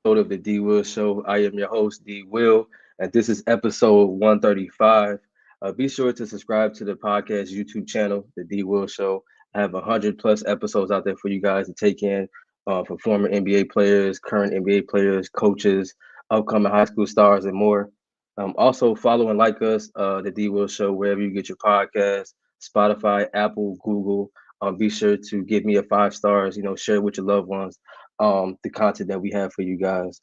of the D Will Show. I am your host, D Will, and this is episode 135. Be sure to subscribe to the podcast YouTube channel, the D Will Show. I have 100 plus episodes out there for you guys to take in for former NBA players, current NBA players, coaches, upcoming high school stars, and more. Also, follow and like us, the D Will Show, wherever you get your podcasts, Spotify, Apple, Google. Be sure to give me a 5 stars. Share it with your loved ones. The content that we have for you guys.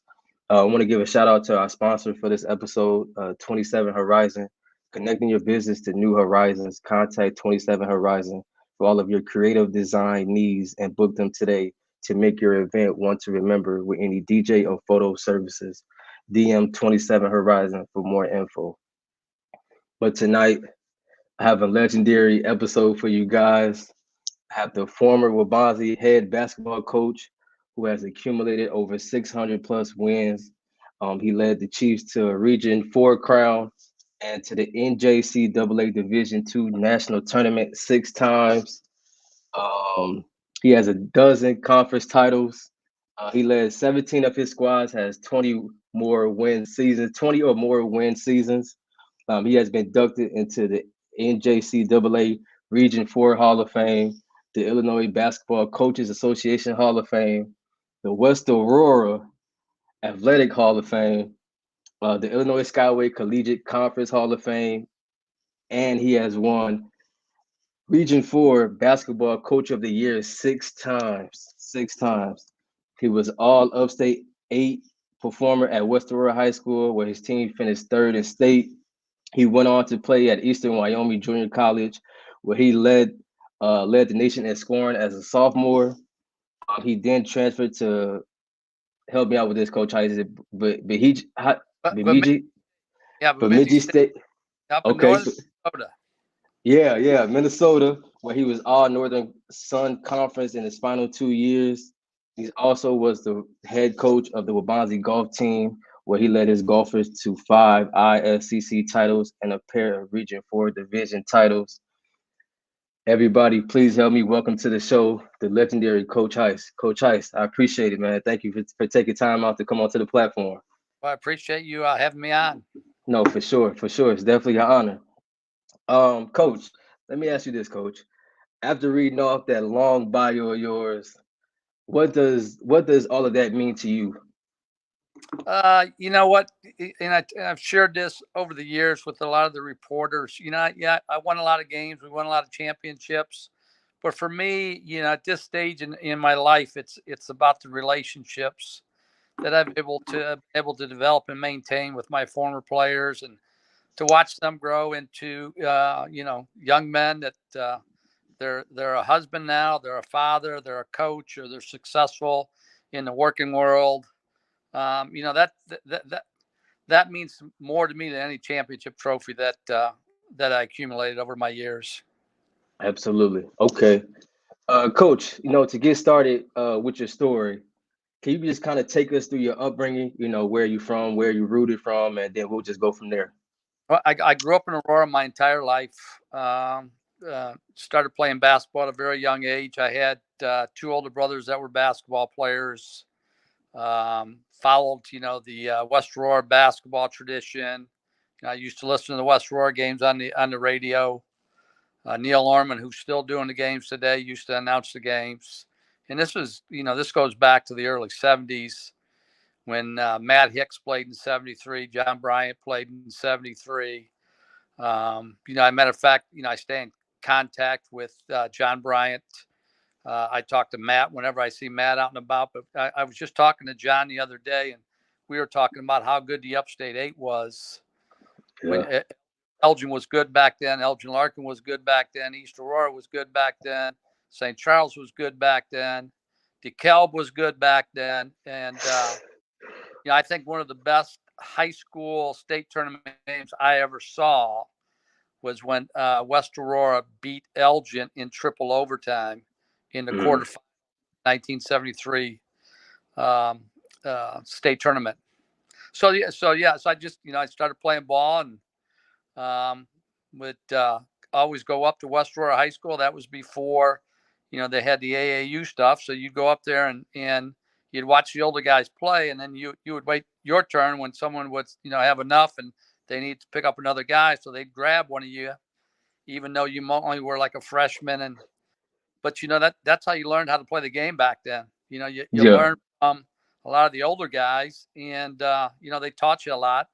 I want to give a shout out to our sponsor for this episode, 27 Horizon. Connecting your business to new horizons. Contact 27 Horizon for all of your creative design needs and book them today to make your event one to remember with any DJ or photo services. DM 27 Horizon for more info. But tonight, I have a legendary episode for you guys. I have the former Wabanzi head basketball coach who has accumulated over 600 plus wins. He led the Chiefs to a Region 4 crown and to the NJCAA Division II national tournament 6 times. Um, he has a dozen conference titles. He led 17 of his squads, has 20 or more win seasons. He has been inducted into the NJCAA Region 4 Hall of Fame, the Illinois Basketball Coaches Association Hall of Fame, the West Aurora Athletic Hall of Fame, the Illinois Skyway Collegiate Conference Hall of Fame, and he has won Region 4 Basketball Coach of the Year 6 times. 6 times. He was all upstate 8 performer at West Aurora High School, where his team finished third in state. He went on to play at Eastern Wyoming Junior College, where he led the nation in scoring as a sophomore. He then transferred to help me out with this, Coach. How is it? But Bemidji, yeah, Bemidji Bemidji State State. up in Okay, northern Dakota. yeah, Minnesota, where he was all Northern Sun Conference in his final 2 years. He also was the head coach of the Wabanzi golf team, where he led his golfers to 5 ISCC titles and a pair of Region 4 division titles. Everybody, please help me welcome to the show the legendary Coach Heiss. Coach Heiss, I appreciate it, man. Thank you for taking time out to come onto the platform. Well, I appreciate you having me on. No, for sure, for sure. It's definitely an honor. Coach, let me ask you this, Coach. After reading off that long bio of yours, what does all of that mean to you? You know what? I've shared this over the years with a lot of the reporters. Yeah, I won a lot of games. We won a lot of championships. But for me, at this stage in my life, it's about the relationships that I've able to develop and maintain with my former players, and to watch them grow into young men that they're a husband now, they're a father, they're a coach, or they're successful in the working world. That means more to me than any championship trophy that I accumulated over my years. Absolutely. Okay. Coach, to get started with your story, can you just kind of take us through your upbringing, where you from, where you rooted from, and then we'll just go from there. Well, I grew up in Aurora my entire life. Started playing basketball at a very young age. I had 2 older brothers that were basketball players. Followed, the West Aurora basketball tradition. I used to listen to the West Aurora games on the radio. Neil Orman, who's still doing the games today, used to announce the games. And this goes back to the early '70s when Matt Hicks played in '73, John Bryant played in '73. As a matter of fact, I stay in contact with John Bryant. I talk to Matt whenever I see Matt out and about. But I was just talking to John the other day, and we were talking about how good the Upstate 8 was. Yeah. When Elgin was good back then, Elgin Larkin was good back then, East Aurora was good back then, St. Charles was good back then, DeKalb was good back then, and I think one of the best high school state tournament games I ever saw was when West Aurora beat Elgin in triple overtime in the Mm, quarterfinal 1973 state tournament. So I just I started playing ball and would always go up to West Aurora High School. That was before they had the AAU stuff. So you go up there and you'd watch the older guys play, and then you would wait your turn when someone would have enough and they need to pick up another guy, so they'd grab one of you, even though you only were like a freshman. And but that's how you learned how to play the game back then. You Yeah, learn from a lot of the older guys, and they taught you a lot,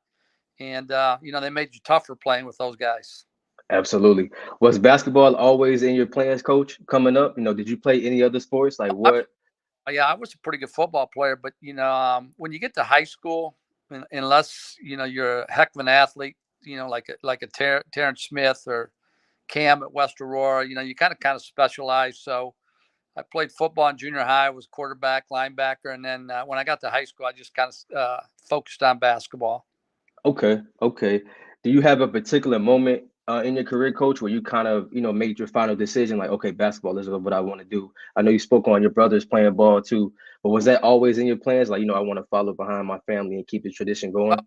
and they made you tougher playing with those guys. absolutely. Was basketball always in your plans, coach, coming up? Did you play any other sports? Like I, what? yeah, I was a pretty good football player, but when you get to high school, unless you're a heck of an athlete, like a Terrence Smith or Cam at West Aurora, you kind of specialize. So I played football in junior high. I was quarterback, linebacker, and then when I got to high school, I just kind of focused on basketball. Okay, okay. Do you have a particular moment in your career, coach, where you kind of, made your final decision, like, okay, basketball is what I want to do? I know you spoke on your brothers playing ball too, but was that always in your plans? Like, I want to follow behind my family and keep the tradition Well, going?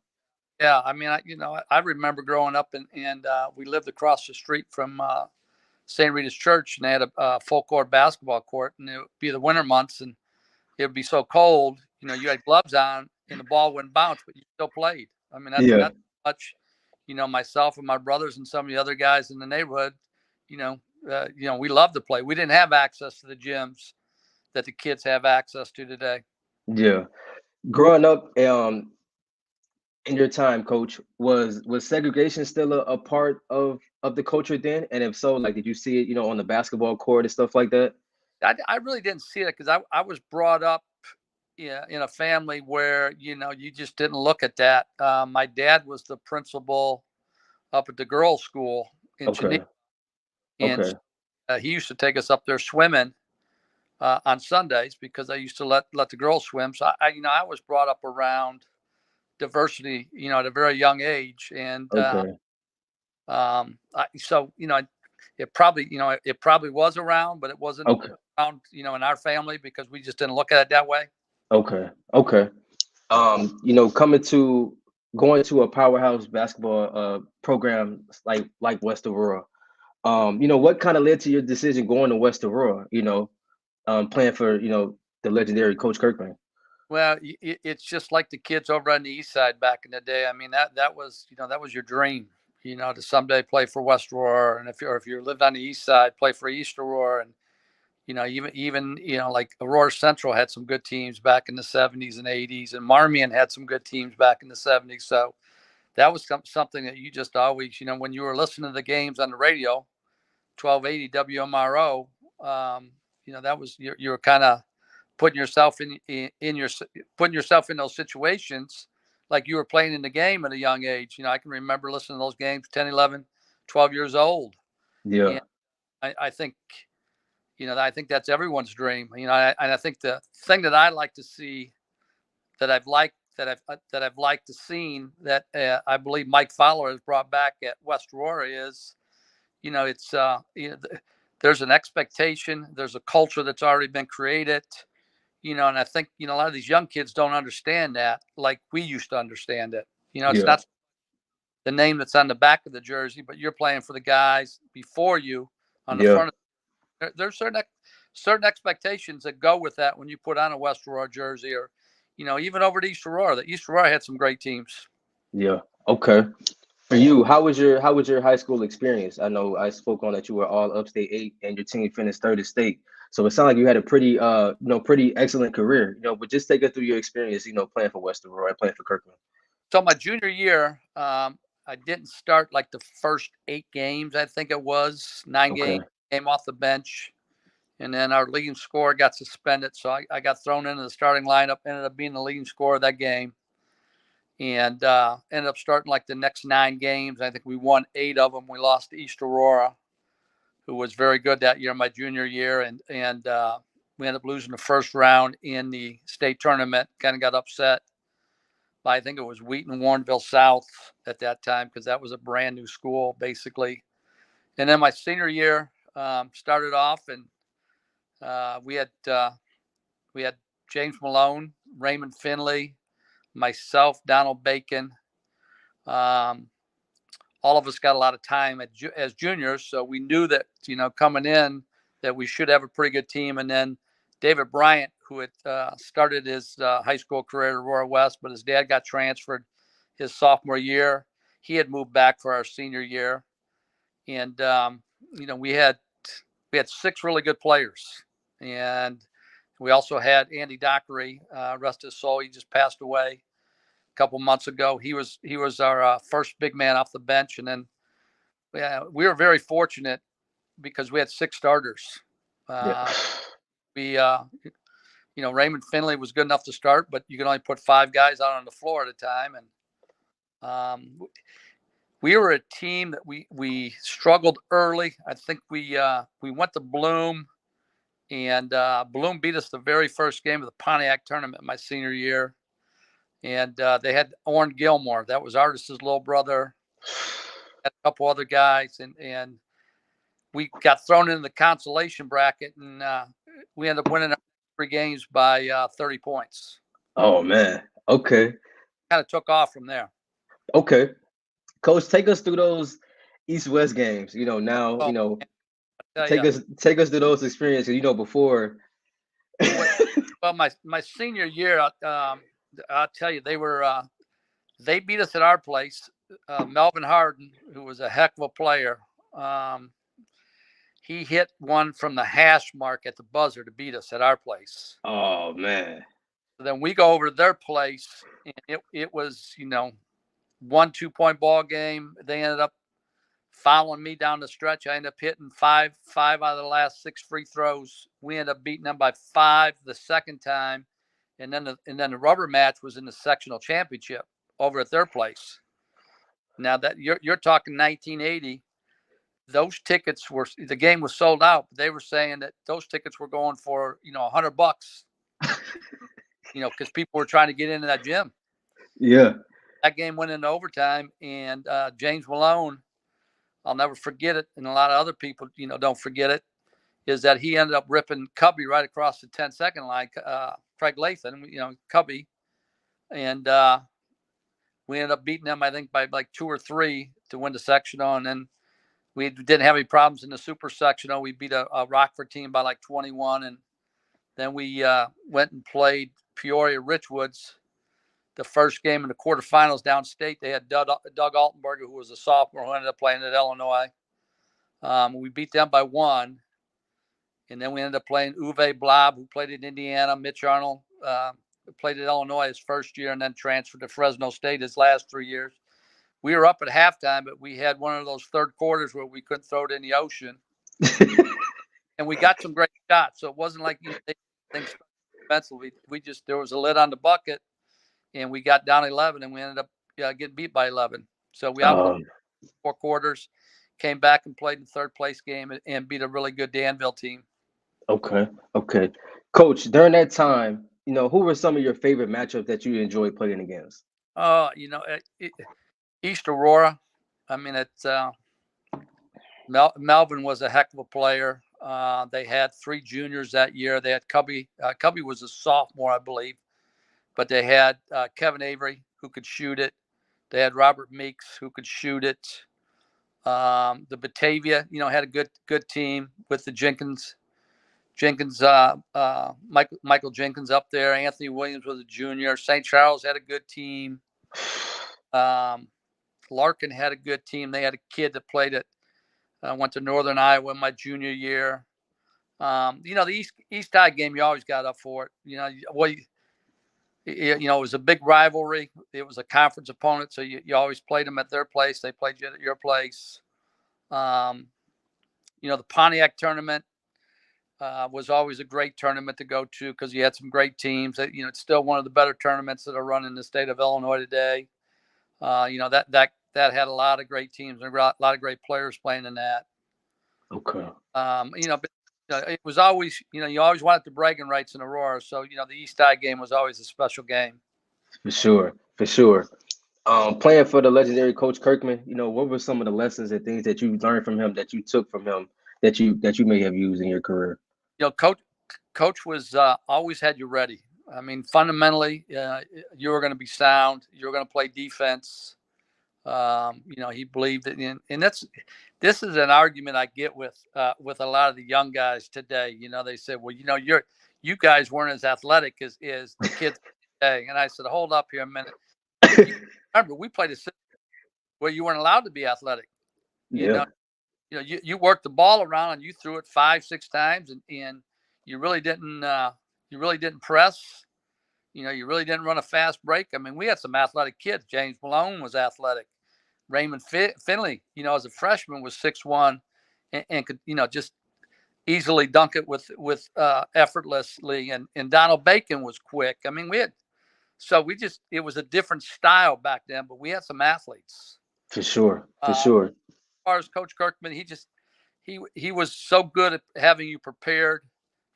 yeah, I mean, I remember growing up and we lived across the street from St. Rita's Church, and they had a full court basketball court, and it would be the winter months, and it would be so cold. You had gloves on, and the ball wouldn't bounce, but you still played. I mean, Yeah, that's much. Myself and my brothers and some of the other guys in the neighborhood, we loved to play. We didn't have access to the gyms that the kids have access to today. yeah. Growing up, in your time, coach, was segregation still a part of the culture then? And if so, like, did you see it, on the basketball court and stuff like that? I really didn't see it because I was brought up in a family where you just didn't look at that. My dad was the principal up at the girls' school in Geneva, Okay, and okay, he used to take us up there swimming on Sundays because I used to let the girls swim. So I was brought up around diversity, at a very young age, and okay, so it probably was around, but it wasn't okay, around, in our family because we just didn't look at it that way. okay, okay. Coming to going to a powerhouse basketball program like West Aurora. What kind of led to your decision going to West Aurora? Playing for the legendary Coach Kirkland. Well, it's just like the kids over on the east side back in the day. I mean, that was your dream, to someday play for West Aurora, and if you lived on the east side, play for East Aurora, and even like Aurora Central had some good teams back in the 70s and 80s, and Marmion had some good teams back in the 70s. So that was something that you just always, when you were listening to the games on the radio, 1280 WMRO, that was you were kind of putting yourself putting yourself in those situations like you were playing in the game at a young age. I can remember listening to those games 10, 11, 12 years old. Yeah, And I think that's everyone's dream. And I think the thing that I like to see that I've liked to seen that I believe Mike Fowler has brought back at West Aurora is, it's there's an expectation, there's a culture that's already been created, and I think, a lot of these young kids don't understand that like we used to understand it. It's yeah, not the name that's on the back of the jersey, but you're playing for the guys before you on the yeah, front. There's certain expectations that go with that when you put on a West Aurora jersey, or, even over at East Aurora. The East Aurora had some great teams. yeah. Okay. For you, how was your high school experience? I know I spoke on that you were all upstate eight and your team finished third in state. So it sounded like you had a pretty excellent career. But just take us through your experience, playing for West Aurora and playing for Kirkland. So my junior year, I didn't start like the first 8 games. I think it was 9 games. Okay. Came off the bench, and then our leading scorer got suspended, so I got thrown into the starting lineup. Ended up being the leading scorer of that game, and ended up starting like the next 9 games. I think we won 8 of them. We lost to East Aurora, who was very good that year, my junior year, and we ended up losing the first round in the state tournament. Kind of got upset. I think it was Wheaton Warrenville South at that time because that was a brand new school basically. And then my senior year started off, and we had James Malone, Raymond Finley, myself, Donald Bacon. Um, all of us got a lot of time as juniors, so we knew that coming in that we should have a pretty good team. And then David Bryant, who had started his high school career at Aurora West, but his dad got transferred his sophomore year. He had moved back for our senior year, and we had 6 really good players, and we also had Andy Dockery, rest his soul. He just passed away a couple months ago. He was our first big man off the bench, and then we were very fortunate because we had 6 starters. Yeah. We Raymond Finley was good enough to start, but you can only put 5 guys out on the floor at a time, and we were a team that we struggled early. I think we went to Bloom, and Bloom beat us the very first game of the Pontiac tournament my senior year, and they had Orrin Gilmore. That was Artis's little brother. Had a couple other guys, and we got thrown into the consolation bracket, and we ended up winning 3 games by 30 points. Oh man. Okay. Kind of took off from there. Okay. Coach, take us through those East-West games. Now, take us through those experiences. Before. Well, my senior year, I'll tell you, they beat us at our place. Melvin Harden, who was a heck of a player, he hit one from the hash mark at the buzzer to beat us at our place. Oh man. So then we go over to their place, and it was 1 2-point ball game. They ended up following me down the stretch. I ended up hitting five out of the last 6 free throws. We ended up beating them by 5 the second time, and then the rubber match was in the sectional championship over at their place. Now that you're talking 1980, those tickets the game was sold out. But they were saying that those tickets were going for $100, because people were trying to get into that gym. Yeah. That game went into overtime, and James Malone, I'll never forget it, and a lot of other people, don't forget it, is that he ended up ripping Cubby right across the 10-second line, Craig Lathan, Cubby, and we ended up beating them, I think, by like 2 or 3 to win the sectional, and then we didn't have any problems in the super sectional. We beat a Rockford team by like 21, and then we went and played Peoria Richwoods the first game in the quarterfinals downstate. They had Doug Altenberger, who was a sophomore, who ended up playing at Illinois. We beat them by 1. And then we ended up playing Uwe Blob, who played at Indiana. Mitch Arnold played at Illinois his first year and then transferred to Fresno State his last 3 years. We were up at halftime, but we had one of those third quarters where we couldn't throw it in the ocean. And we got some great shots. So it wasn't like things defensively. There was a lid on the bucket, and we got down 11, and we ended up getting beat by 11. So we outplayed 4 quarters, came back and played in the third place game and beat a really good Danville team. Okay. Coach, during that time, who were some of your favorite matchups that you enjoyed playing against? East Aurora. I mean, it's Melvin was a heck of a player. They had 3 juniors that year. They had Cubby. Cubby was a sophomore, I believe. But they had Kevin Avery, who could shoot it. They had Robert Meeks, who could shoot it. The Batavia, had a good team with the Jenkins, Michael Jenkins up there. Anthony Williams was a junior. St. Charles had a good team. Larkin had a good team. They had a kid that played went to Northern Iowa my junior year. The East High game, you always got up for it. It was a big rivalry. It was a conference opponent, so you always played them at their place. They played you at your place. The Pontiac tournament was always a great tournament to go to because you had some great teams. It's still one of the better tournaments that are run in the state of Illinois today. That had a lot of great teams and a lot of great players playing in that. Okay. It was always, you always wanted the bragging rights in Aurora. So, the East High game was always a special game. For sure. Playing for the legendary Coach Kirkman, what were some of the lessons and things that you learned from him, that you took from him, that you may have used in your career? Coach was always had you ready. I mean, fundamentally, you were going to be sound. You were going to play defense. He believed in, and this is an argument I get with a lot of the young guys today. They say, well, you guys weren't as athletic as the kids today. And I said, hold up here a minute. You remember, we played a system where you weren't allowed to be athletic. You Yeah, know, you worked the ball around and you threw it 5, 6 times, and you really didn't press. You really didn't run a fast break. I mean, we had some athletic kids. James Malone was athletic. Raymond Finley, as a freshman, was 6'1", and could just easily dunk it with effortlessly. And Donald Bacon was quick. I mean, it was a different style back then, but we had some athletes. for sure, for As sure. far as Coach Kirkman, he was so good at having you prepared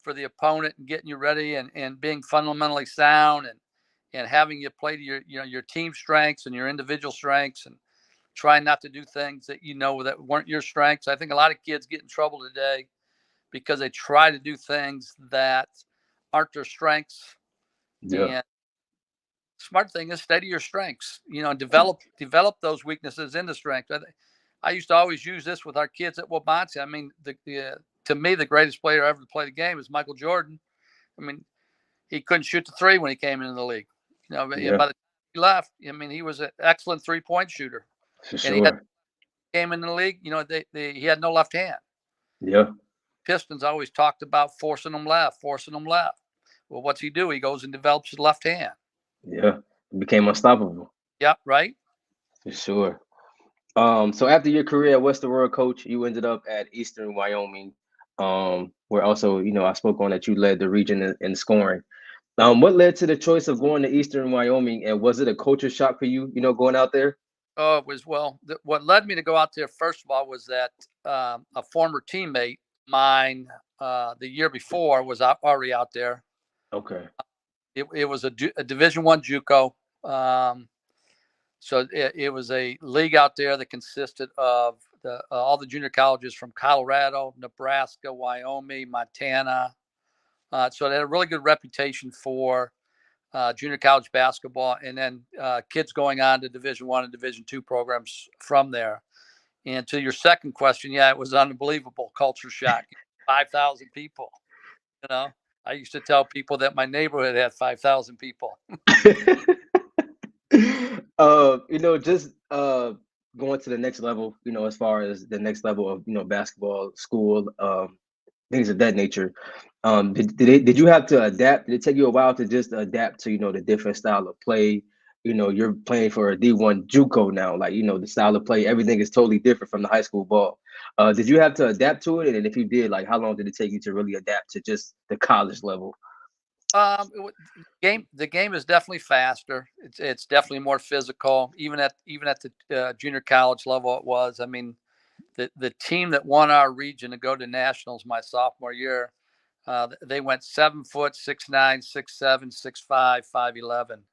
for the opponent and getting you ready and being fundamentally sound and having you play to your team strengths and your individual strengths and trying not to do things that that weren't your strengths. I think a lot of kids get in trouble today because they try to do things that aren't their strengths. Yeah, And smart thing is stay to your strengths, and develop those weaknesses into strength. I used to always use this with our kids at Wabansie. I mean, to me, the greatest player ever to play the game is Michael Jordan. I mean, he couldn't shoot the three when he came into the league. yeah, By the time he left, I mean, he was an excellent 3-point shooter, for and he had sure. came in the league. He had no left hand. Yeah, Pistons always talked about forcing them left. Well, what's he do? He goes and develops his left hand. yeah. It became unstoppable, Yep, right. for sure. So after your career at Western World Coach, you ended up at Eastern Wyoming, where also, I spoke on that you led the region in scoring. What led to the choice of going to Eastern Wyoming, and was it a culture shock for you, going out there? Oh, it was what led me to go out there first of all was that a former teammate mine the year before was already out there. Okay. It was a Division I JUCO. So it was a league out there that consisted of all the junior colleges from Colorado, Nebraska, Wyoming, Montana. So they had a really good reputation for junior college basketball, and then kids going on to Division I and Division II programs from there. And to your second question, yeah, it was unbelievable culture shock. 5,000 people. You know, I used to tell people that my neighborhood had 5,000 people. Just going to the next level, as far as the next level of, basketball, school, things of that nature. Did you have to adapt? Did it take you a while to just adapt to, the different style of play? You're playing for a D1 JUCO now, like, the style of play, everything is totally different from the high school ball. Did you have to adapt to it? And if you did, like, how long did it take you to really adapt to just the college level? Um, the game is definitely faster. It's definitely more physical. Even at the junior college level, it was. I mean, the team that won our region to go to nationals my sophomore year, they went 7 foot, 6'9", 6'7", 6'5", 5'11",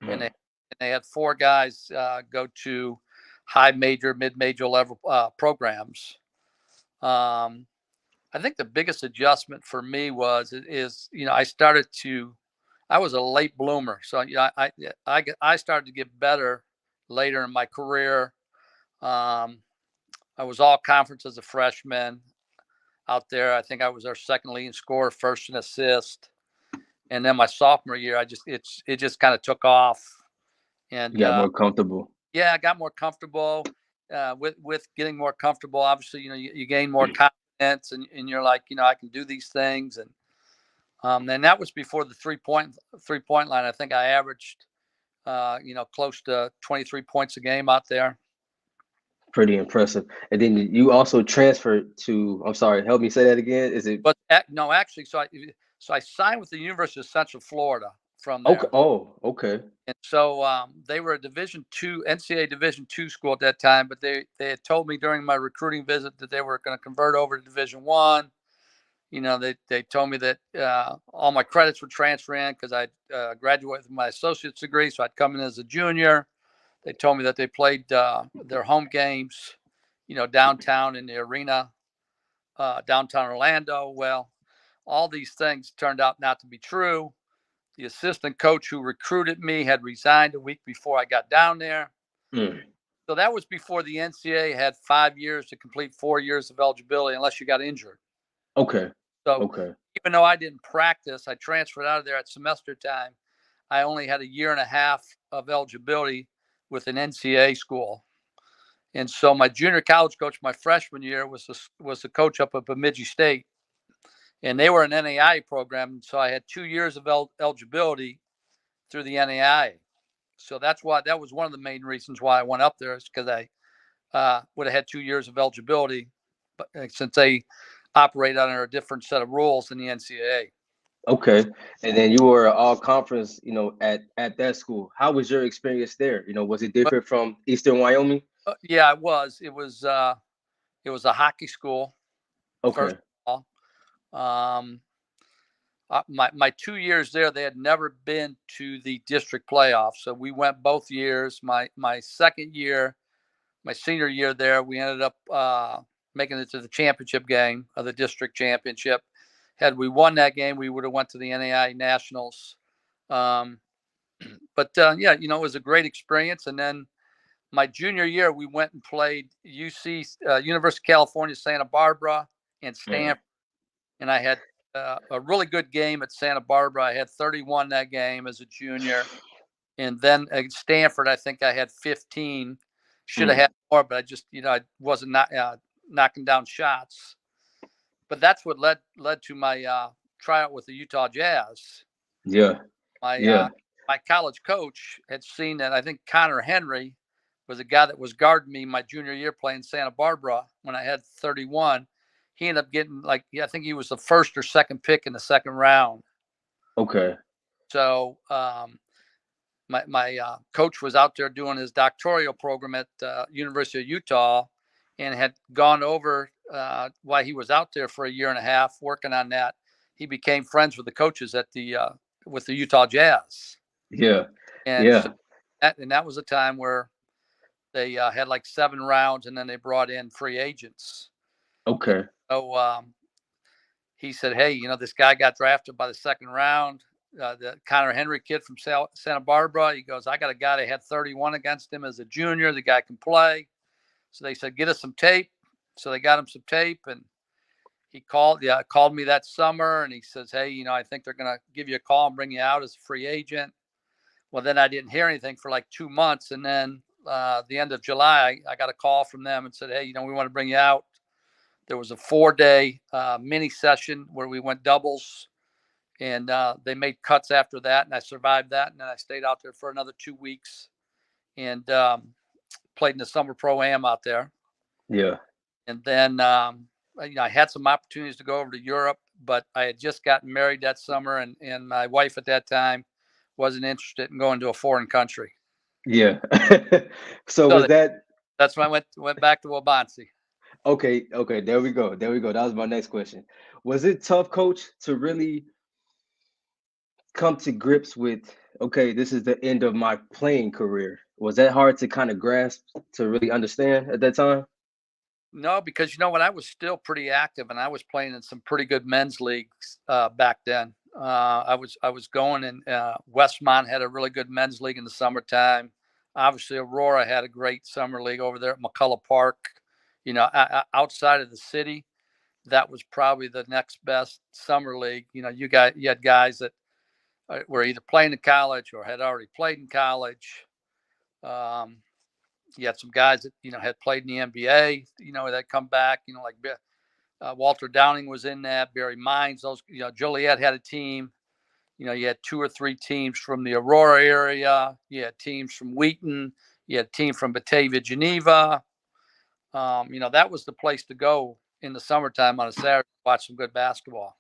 and Mm. they had four guys go to high major, mid major level programs. Um, I think the biggest adjustment for me I was a late bloomer, so I started to get better later in my career. Um, I was all conference as a freshman out there. I think I was our second leading scorer, first in assist, and then my sophomore year, it just kind of took off, You and got more comfortable. yeah, I got more comfortable. With getting more comfortable, obviously, you gain more confidence, and you're like, I can do these things, and that was before the three point line. I think I averaged, close to 23 points a game out there. Pretty impressive. And then you also transferred to, I'm sorry, help me say that again. Is it But no, actually, so I signed with the University of Central Florida from okay? there, Oh, okay. and so they were a NCAA Division II school at that time. But they had told me during my recruiting visit that they were going to convert over to Division I. They told me that all my credits would transfer in because I graduated with my associate's degree, so I'd come in as a junior. They told me that they played their home games, downtown in the arena, downtown Orlando. Well, all these things turned out not to be true. The assistant coach who recruited me had resigned a week before I got down there. Mm, So that was before the NCAA had 5 years to complete 4 years of eligibility unless you got injured. okay. So Okay. even though I didn't practice, I transferred out of there at semester time. I only had a year and a half of eligibility with an NCAA school. And so my junior college coach, my freshman year, was the coach up at Bemidji State, and they were an NAIA program. So I had 2 years of eligibility through the NAIA. So that was one of the main reasons why I went up there, is because I would have had 2 years of eligibility, but since they operate under a different set of rules than the NCAA. Okay. And then you were all conference, at that school. How was your experience there? Was it But different from Eastern Wyoming? yeah, it was. It was a hockey school, first Okay. of all. My 2 years there, they had never been to the district playoffs, so we went both years. My second year, my senior year there, we ended up making it to the championship game of the district championship. Had we won that game, we would have went to the NAI Nationals. Um, but yeah, it was a great experience. And then my junior year, we went and played UC University of California, Santa Barbara, and Mm. Stanford. And I had a really good game at Santa Barbara. I had 31 that game as a junior. And then at Stanford, I think I had 15. Should have Mm. had more, but I just, I wasn't knocking down shots. But that's what led to my tryout with the Utah Jazz. Yeah. My Yeah. my college coach had seen that. I think Connor Henry was a guy that was guarding me my junior year playing Santa Barbara when I had 31. He ended up getting I think he was the first or second pick in the second round. Okay. So my coach was out there doing his doctoral program at University of Utah, and had gone over while he was out there for a year and a half working on that. He became friends with the coaches at the with the Utah Jazz, Yeah. and so Yeah. that was a time where they had like 7 rounds, and then they brought in free agents. And Okay. so he said, "Hey, this guy got drafted by the second round, the Connor Henry kid from Santa Barbara." He goes, "I got a guy that had 31 against him as a junior. The guy can play." So they said, "Get us some tape." So they got him some tape, and he called me that summer, and he says, "Hey, I think they're going to give you a call and bring you out as a free agent." Well, then I didn't hear anything for like 2 months, and then the end of July, I got a call from them and said, "Hey, we want to bring you out." There was a 4-day mini session where we went doubles, and they made cuts after that, and I survived that, and then I stayed out there for another 2 weeks, and played in the summer pro-am out there. Yeah. And then I had some opportunities to go over to Europe, but I had just gotten married that summer, and my wife at that time wasn't interested in going to a foreign country. Yeah. So So was that that's when I went back to Wabansi. okay? Okay. There we go. There we go. That was my next question. Was it tough, coach, to really come to grips with, okay, this is the end of my playing career? Was that hard to kind of grasp, to really understand at that time? No, because when I was still pretty active, and I was playing in some pretty good men's leagues back then. I was going, and Westmont had a really good men's league in the summertime. Obviously, Aurora had a great summer league over there at McCullough Park. Outside of the city, that was probably the next best summer league. You had guys that were either playing in college or had already played in college. Um, you had some guys that had played in the NBA. That come back. Like Walter Downing was in that. Barry Mines. Those. Joliet had a team. You had 2 or 3 teams from the Aurora area. You had teams from Wheaton. You had a team from Batavia, Geneva. That was the place to go in the summertime on a Saturday to watch some good basketball.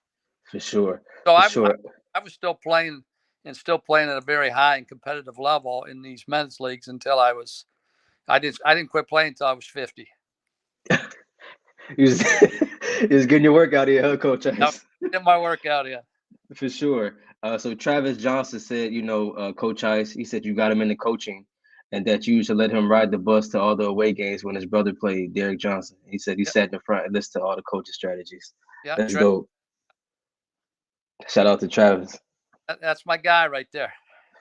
For sure. So For I sure. was still playing, and still playing at a very high and competitive level in these men's leagues until I didn't quit playing until I was 50. You was, you was getting your workout here, huh, Coach I Ice? did my workout in. For sure. So Travis Johnson said, Coach Ice, he said you got him into coaching, and that you should let him ride the bus to all the away games when his brother played, Derek Johnson. He said he Yep. sat in the front and listened to all the coaching strategies. Yeah, That's dope. Shout out to Travis. that's my guy right there.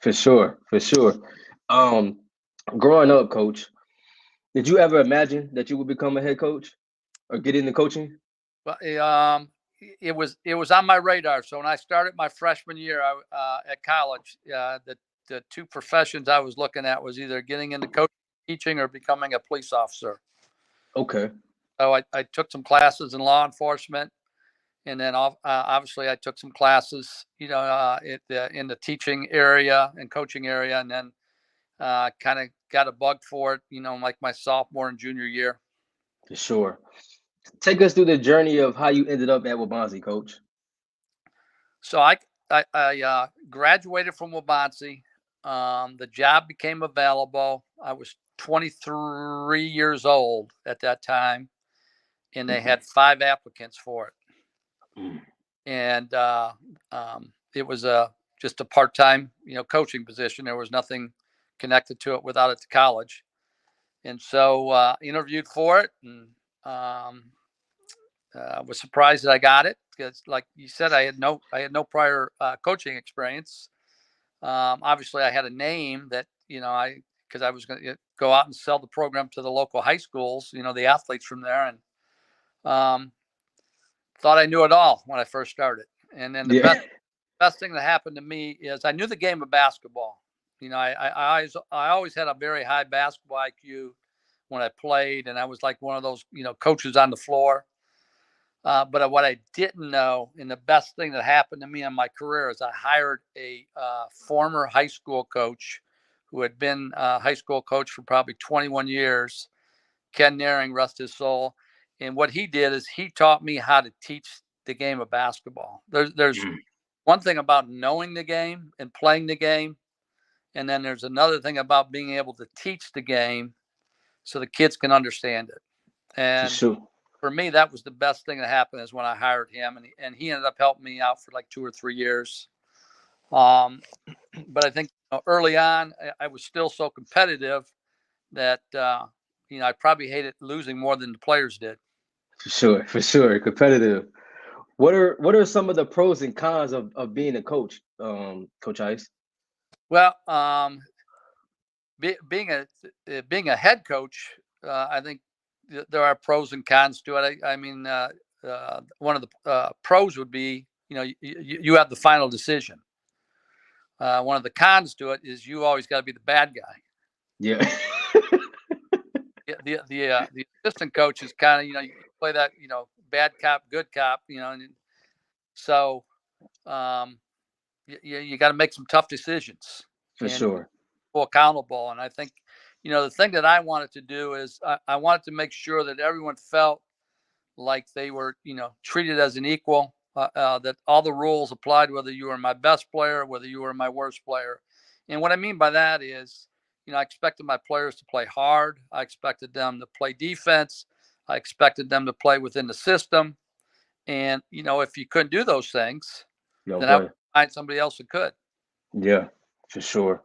For sure. For sure. Um, Growing up, Coach, did you ever imagine that you would become a head coach or get into coaching? But it was on my radar. So when I started my freshman year at college, the two professions I was looking at was either getting into coaching, teaching, or becoming a police officer. Okay. So I took some classes in law enforcement, and then obviously I took some classes, in the teaching area and coaching area, and then kind of got a bug for it, like my sophomore and junior year. For sure. Take us through the journey of how you ended up at Waubonsie, Coach. So I graduated from Waubonsie. The job became available. I was 23 years old at that time, and they had 5 applicants for it. Mm. And it was just a part-time, coaching position. There was nothing connected to it without it to college. And so interviewed for it, and was surprised that I got it because, like you said, I had no prior coaching experience. Obviously, I had a name that because I was going to go out and sell the program to the local high schools, the athletes from there, and thought I knew it all when I first started. And then the best thing that happened to me is I knew the game of basketball. I always had a very high basketball IQ when I played, and I was like one of those coaches on the floor. But what I didn't know, and the best thing that happened to me in my career, is I hired a former high school coach who had been a high school coach for probably 21 years, Ken Naring, rest his soul. And what he did is he taught me how to teach the game of basketball. There's one thing about knowing the game and playing the game, and then there's another thing about being able to teach the game so the kids can understand it. And For sure. For me, that was the best thing that happened is when I hired him, and he ended up helping me out for like 2 or 3 years. But I think early on, I was still so competitive that I probably hated losing more than the players did. For sure. Competitive. What are some of the pros and cons of being a coach, Coach Heiss? Well, being a head coach, I think there are pros and cons to it. I mean, one of the pros would be, you have the final decision. One of the cons to it is you always got to be the bad guy. Yeah. The assistant coach is kind of, you play that, bad cop, good cop, and so you got to make some tough decisions. For sure. Accountable. And I think, the thing that I wanted to do is I wanted to make sure that everyone felt like they were, treated as an equal, that all the rules applied, whether you were my best player, whether you were my worst player. And what I mean by that is, I expected my players to play hard. I expected them to play defense. I expected them to play within the system. And, if you couldn't do those things, then I would find somebody else who could. Yeah, for sure.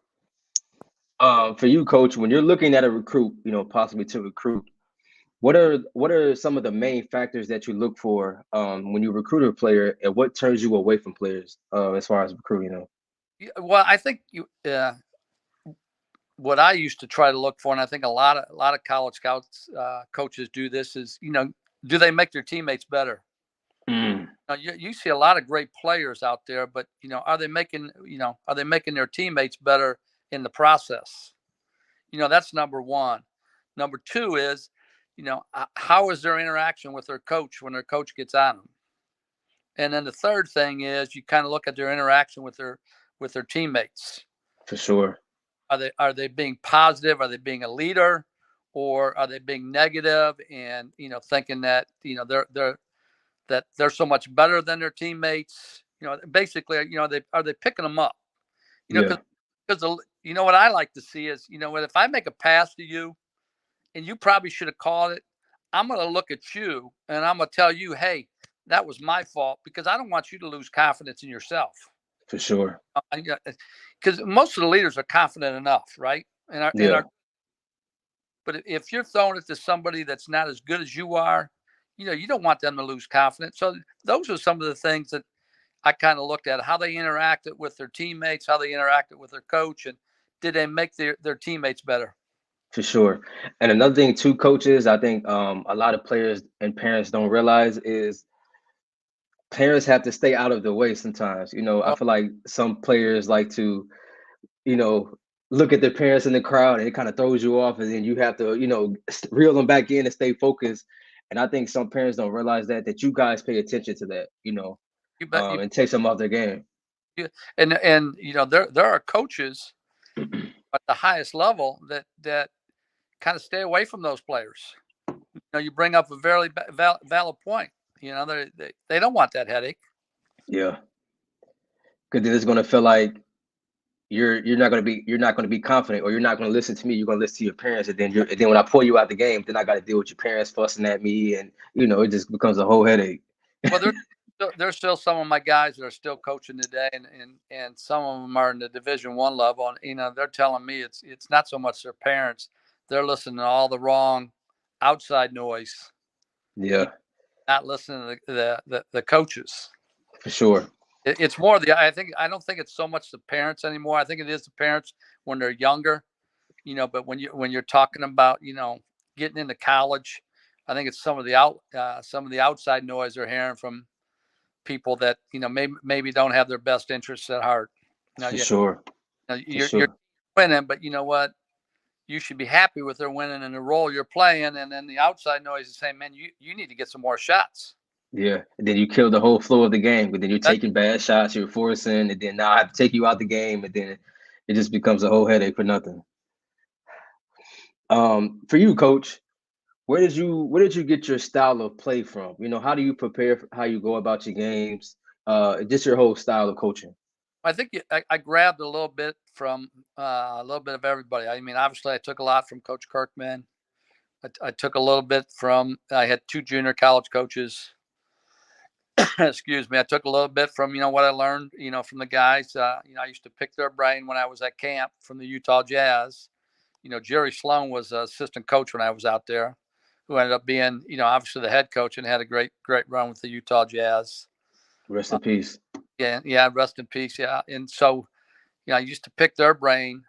For you, Coach, when you're looking at a recruit, possibly to recruit, what are some of the main factors that you look for when you recruit a player, and what turns you away from players as far as recruiting? Well, I think what I used to try to look for, and I think a lot of college scouts coaches do this, is do they make their teammates better? You see a lot of great players out there, but are they making their teammates better in the process? That's number one. Number two is, how is their interaction with their coach when their coach gets on them? And then the third thing is you kind of look at their interaction with their teammates. For sure. Are they being positive? Are they being a leader, or are they being negative and thinking that they're so much better than their teammates? Basically, are they picking them up? Because what I like to see is if I make a pass to you and you probably should have called it, I'm going to look at you and I'm going to tell you, hey, that was my fault, because I don't want you to lose confidence in yourself. For sure. Because most of the leaders are confident enough, right? But if you're throwing it to somebody that's not as good as you are, you don't want them to lose confidence. So those are some of the things that I kind of looked at, how they interacted with their teammates, how they interacted with their coach, and did they make their teammates better? For sure. And another thing too, coaches, I think a lot of players and parents don't realize is parents have to stay out of the way sometimes. I Oh, feel like some players like to, you know, look at their parents in the crowd and it kind of throws you off, and then you have to, reel them back in and stay focused. And I think some parents don't realize that you guys pay attention to that, you bet you, and takes them off their game. you and there are coaches at the highest level that kind of stay away from those players. You bring up a very valid point. They don't want that headache. Yeah, because then it's gonna feel like you're not gonna be confident, or you're not gonna listen to me. You're gonna listen to your parents, and then when I pull you out the game, then I got to deal with your parents fussing at me, and it just becomes a whole headache. Well, there's still some of my guys that are still coaching today, and some of them are in the Division 1 level, and they're telling me it's not so much their parents; they're listening to all the wrong outside noise, Yeah, not listening to the coaches. for sure. It's more I don't think it's so much the parents anymore. I think it is the parents when they're younger, but when you're talking about getting into college, I think it's some of the outside noise they're hearing from people that maybe don't have their best interests at heart. For sure. For You're sure. winning, but you know what? You should be happy with their winning and the role you're playing. And then the outside noise is saying, "Man, you need to get some more shots." Yeah. And then you kill the whole flow of the game, but then you're That, taking bad shots, you're forcing, and then now I have to take you out the game, and then it just becomes a whole headache for nothing. For you, coach, where did you get your style of play from? How do you prepare for how you go about your games? Just your whole style of coaching. I think I grabbed a little bit from a little bit of everybody. I mean, obviously, I took a lot from Coach Kirkman. I took a little bit from. I had two junior college coaches. Excuse me. I took a little bit from what I learned from the guys. I used to pick their brain when I was at camp from the Utah Jazz. Jerry Sloan was assistant coach when I was out there, who ended up being obviously the head coach and had a great run with the Utah Jazz. Rest Uh, in peace. yeah, rest in peace. Yeah, and so I used to pick their brain.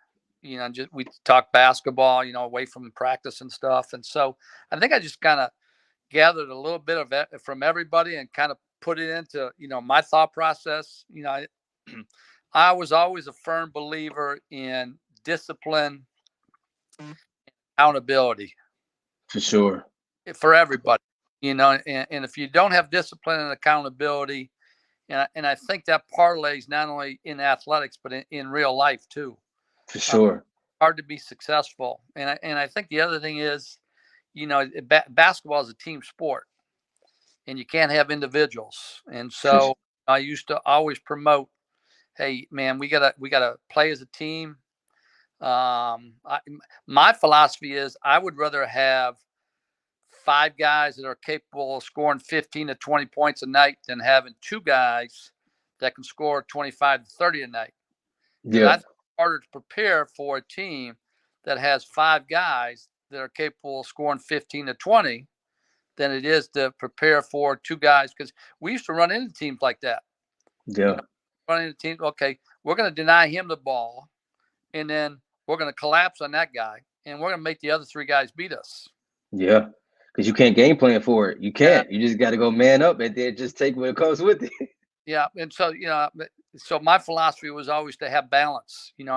Just we talk basketball, away from practice and stuff. And so I think I just kind of gathered a little bit of it from everybody and kind of put it into my thought process. I was always a firm believer in discipline, accountability For sure. for everybody. And if you don't have discipline and accountability, and I think that parlays not only in athletics but in real life too. For Uh, sure. Hard to be successful. And I think the other thing is, basketball is a team sport, and you can't have individuals. And For, so I used to always promote, hey man, we gotta play as a team. My philosophy is I would rather have five guys that are capable of scoring 15 to 20 points a night than having two guys that can score 25 to 30 a night. Because I yeah. think it's harder to prepare for a team that has five guys that are capable of scoring 15 to 20 than it is to prepare for two guys. Because we used to run into teams like that. You Yeah. know, running into teams, okay, we're going to deny him the ball, and then we're going to collapse on that guy, and we're going to make the other three guys beat us. Yeah. Because you can't game plan for it. You Yeah, can't. You just got to go man up and then just take what comes with it. yeah, and so so my philosophy was always to have balance, and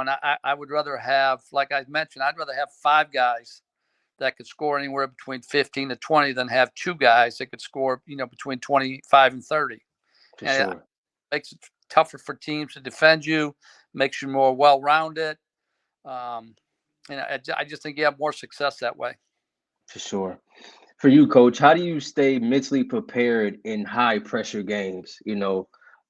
I would rather have, like I mentioned, I'd rather have five guys that could score anywhere between 15 to 20 than have two guys that could score, between 25 and 30. For And it sure. makes it tougher for teams to defend you, makes you more well-rounded. Um, and I just think you have more success that way. For sure. For you, coach, how do you stay mentally prepared in high pressure games?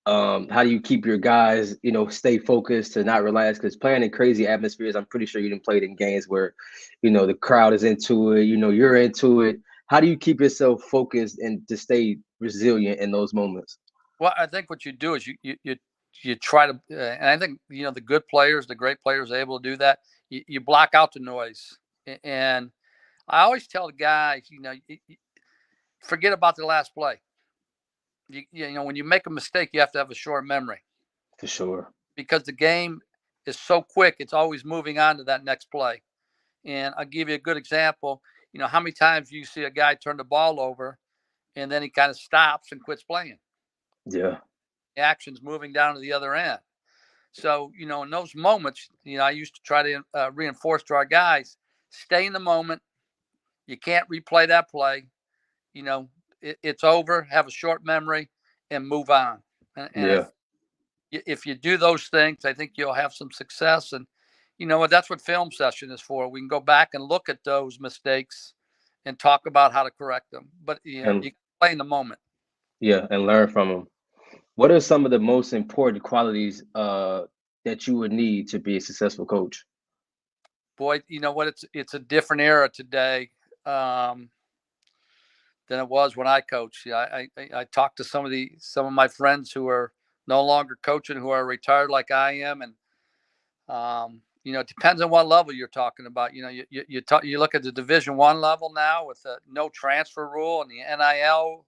How do you keep your guys, stay focused to not relax? Because playing in crazy atmospheres, I'm pretty sure you didn't play in games where, the crowd is into it, you're into it. How do you keep yourself focused and to stay resilient in those moments? Well, I think what you do is you try to, and I think the good players, the great players, are able to do that. You block out the noise, and I always tell the guys, forget about the last play. When you make a mistake, you have to have a short memory For sure. because the game is so quick. It's always moving on to that next play. And I'll give you a good example. How many times you see a guy turn the ball over and then he kind of stops and quits playing? Yeah. actions moving down to the other end. So, in those moments, I used to try to reinforce to our guys, stay in the moment. You can't replay that play. It's over. Have a short memory and move on. And Yeah. if you do those things, I think you'll have some success. And that's what film session is for. We can go back and look at those mistakes and talk about how to correct them. But And you can play in the moment. yeah, and learn from them. What are some of the most important qualities that you would need to be a successful coach? Boy, you know what? It's a different era today. Um, than it was when I coached. I talked to some of my friends who are no longer coaching, who are retired like I am, and it depends on what level you're talking about. You look at the Division I level now with the no transfer rule and the NIL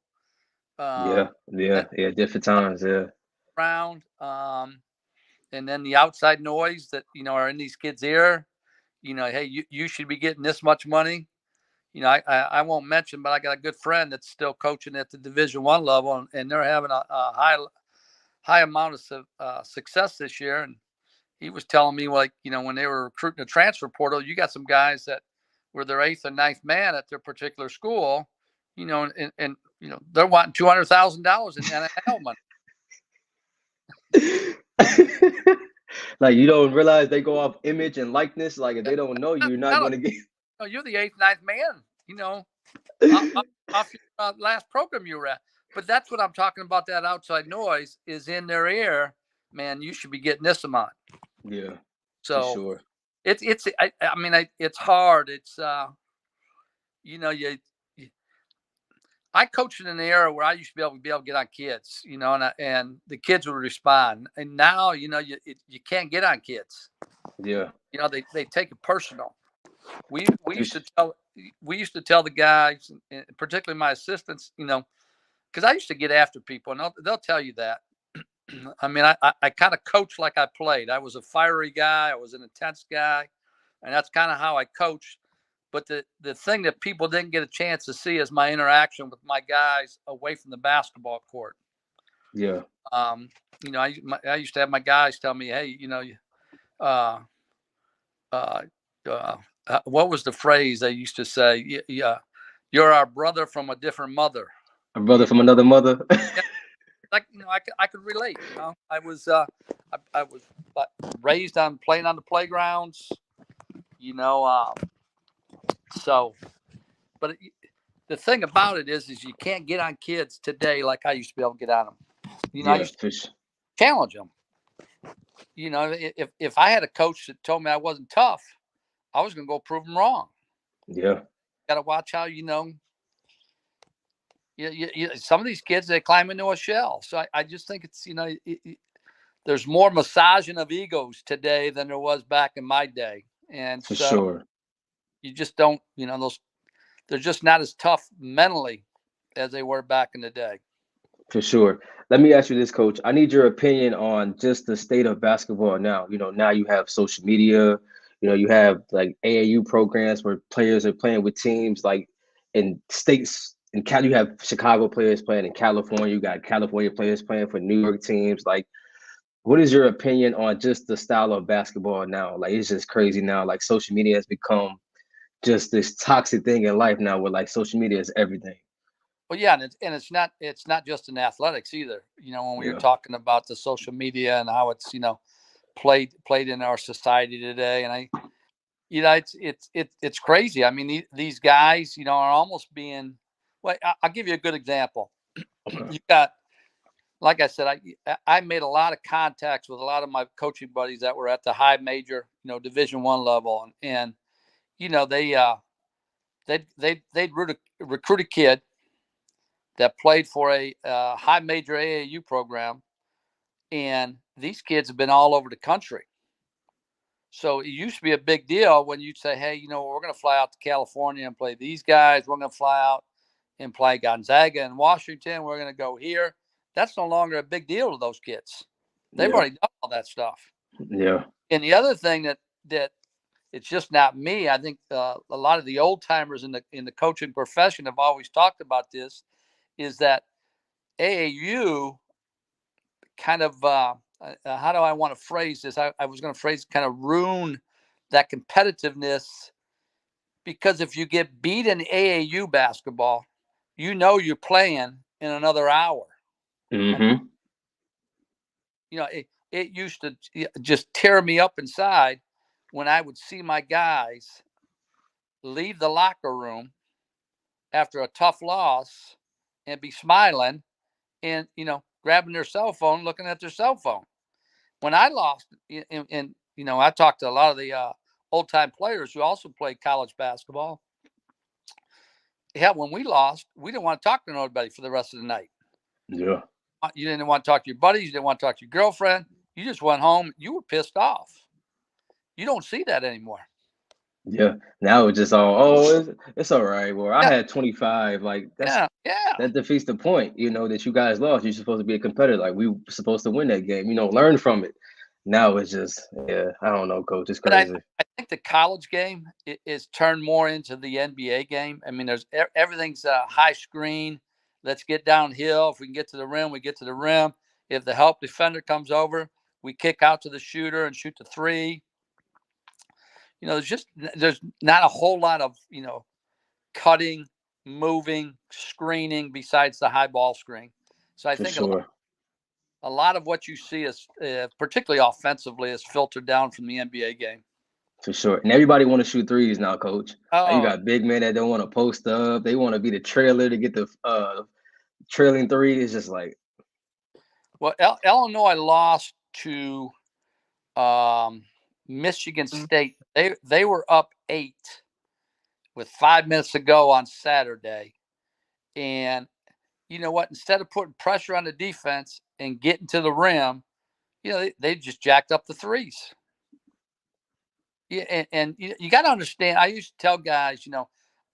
Yeah, that yeah, yeah. Different times. Yeah, around, and then the outside noise that are in these kids' ear. Hey, you should be getting this much money. I won't mention, but I got a good friend that's still coaching at the Division I level, and they're having a high amount of success this year. And he was telling me, like, when they were recruiting a transfer portal, you got some guys that were their eighth or ninth man at their particular school, and they're wanting $200,000 in NIL money. like you don't realize they go off image and likeness. Like if they don't know you, you're not I going to get. you're the eighth, ninth man, off your last program you were at. But that's what I'm talking about. That outside noise is in their ear. Man, you should be getting this amount. Yeah, for So sure. it's hard. It's you know you, you I coached in an era where I used to be able to get on kids, and the kids would respond. And now you can't get on kids. Yeah, They take it personal. We we for used to tell we used to tell the guys, and particularly my assistants, because I used to get after people, and they'll tell you that. I kind of coached like I played. I was a fiery guy. I was an intense guy, and that's kind of how I coached. But the thing that people didn't get a chance to see is my interaction with my guys away from the basketball court. yeah. Um, I used to have my guys tell me, "Hey, uh, uh, uh, what was the phrase they used to say? Yeah, you're our brother from a different mother." A brother from another mother. Like I could relate. I was raised on playing on the playgrounds. You know, so but the thing about it is you can't get on kids today like I used to be able to get on them. I Yeah, used to for sure. challenge them. If I had a coach that told me I wasn't tough, I was going to go prove them wrong. Yeah, Got to watch how some of these kids, they climb into a shell. So I just think it's there's more massaging of egos today than there was back in my day, and for so sure. you just don't those they're just not as tough mentally as they were back in the day. For sure. Let me ask you this, coach. I need your opinion on just the state of basketball now. Now you have social media, you have like AAU programs where players are playing with teams like in states in Cal, you have Chicago players playing in California, you got California players playing for New York teams. Like, what is your opinion on just the style of basketball now? Like it's just crazy now. Like social media has become just this toxic thing in life now where like social media is everything. Well, yeah, and it's not just in athletics either. When we were Yeah, talking about the social media and how it's played in our society today, and it's crazy. I mean, these guys, are almost being. Well, I'll give you a good example. okay. You got, like I said, I made a lot of contacts with a lot of my coaching buddies that were at the high major, Division I level, and they'd recruit a kid that played for a high major AAU program, and these kids have been all over the country. So it used to be a big deal when you'd say, "Hey, we're going to fly out to California and play these guys. We're going to fly out and play Gonzaga and Washington. We're going to go here." That's no longer a big deal to those kids. They've Yeah, already done all that stuff. yeah, And the other thing that it's just not me. I think a lot of the old timers in the coaching profession have always talked about this. Is that AAU kind of how do I want to phrase this? I was going to phrase kind of ruin that competitiveness, because if you get beat in AAU basketball, you're playing in another hour. And Mm-hmm. it used to just tear me up inside when I would see my guys leave the locker room after a tough loss and be smiling and grabbing their cell phone, looking at their cell phone. When I lost, and I talked to a lot of the old time players who also played college basketball. Yeah, when we lost, we didn't want to talk to nobody for the rest of the night. Yeah. You didn't want to talk to your buddies. You didn't want to talk to your girlfriend. You just went home. You were pissed off. You don't see that anymore. Yeah. Now it's just all, it's all right. Well, I Yeah, had 25. Like yeah, yeah. that defeats the point, that you guys lost. You're supposed to be a competitor. Like we were supposed to win that game, learn from it. Now it's just, yeah, I don't know, coach. It's But I, crazy. I think the college game is turned more into the NBA game. I mean, there's everything's high screen. Let's get downhill. If we can get to the rim, we get to the rim. If the help defender comes over, we kick out to the shooter and shoot the three. There's not a whole lot of cutting, moving, screening besides the high ball screen. So I For think sure. a lot of what you see is particularly offensively is filtered down from the NBA game. For sure. And everybody want to shoot threes now, coach. Like you Oh, got big men that don't want to post up. They want to be the trailer to get the trailing three. It's just like, well, Illinois lost to Michigan State. They were up 8 with 5 minutes to go on Saturday, and you know what? Instead of putting pressure on the defense and getting to the rim, they just jacked up the threes. Yeah, and you got to understand. I used to tell guys,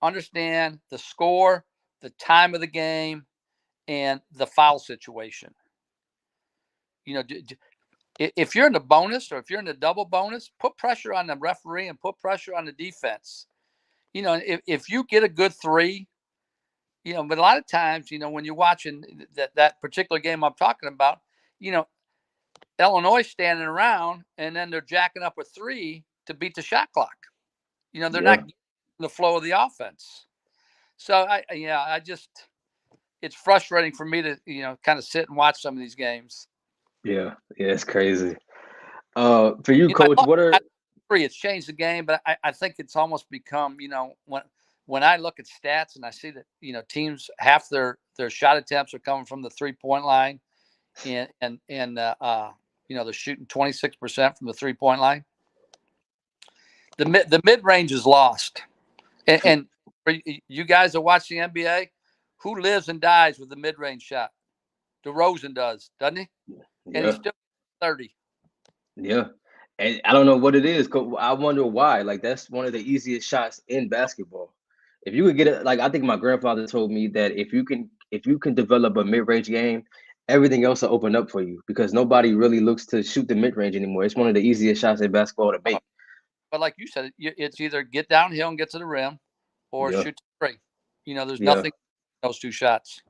understand the score, the time of the game, and the foul situation. If you're in the bonus or if you're in the double bonus, put pressure on the referee and put pressure on the defense. If you get a good three, but a lot of times, when you're watching that particular game I'm talking about, Illinois standing around and then they're jacking up a three to beat the shot clock. They're not yeah, getting the flow of the offense. So I just, it's frustrating for me to, kind of sit and watch some of these games. yeah, yeah. It's crazy. For you, I coach, love what are free. It's changed the game, but I think it's almost become, when I look at stats and I see that, teams, half their shot attempts are coming from the 3-point line and they're shooting 26% from the 3-point line. The mid range is lost. And for you guys that watch the NBA, who lives and dies with the mid range shot? DeRozan does, doesn't he? And he's yeah, still 30. yeah. And I don't know what it is. I wonder why. Like that's one of the easiest shots in basketball. If you could get it, like I think my grandfather told me that if you can develop a mid range game, everything else will open up for you because nobody really looks to shoot the mid range anymore. It's one of the easiest shots in basketball to make. But like you said, it's either get downhill and get to the rim or Yeah, shoot the three. There's yeah. nothing in those two shots.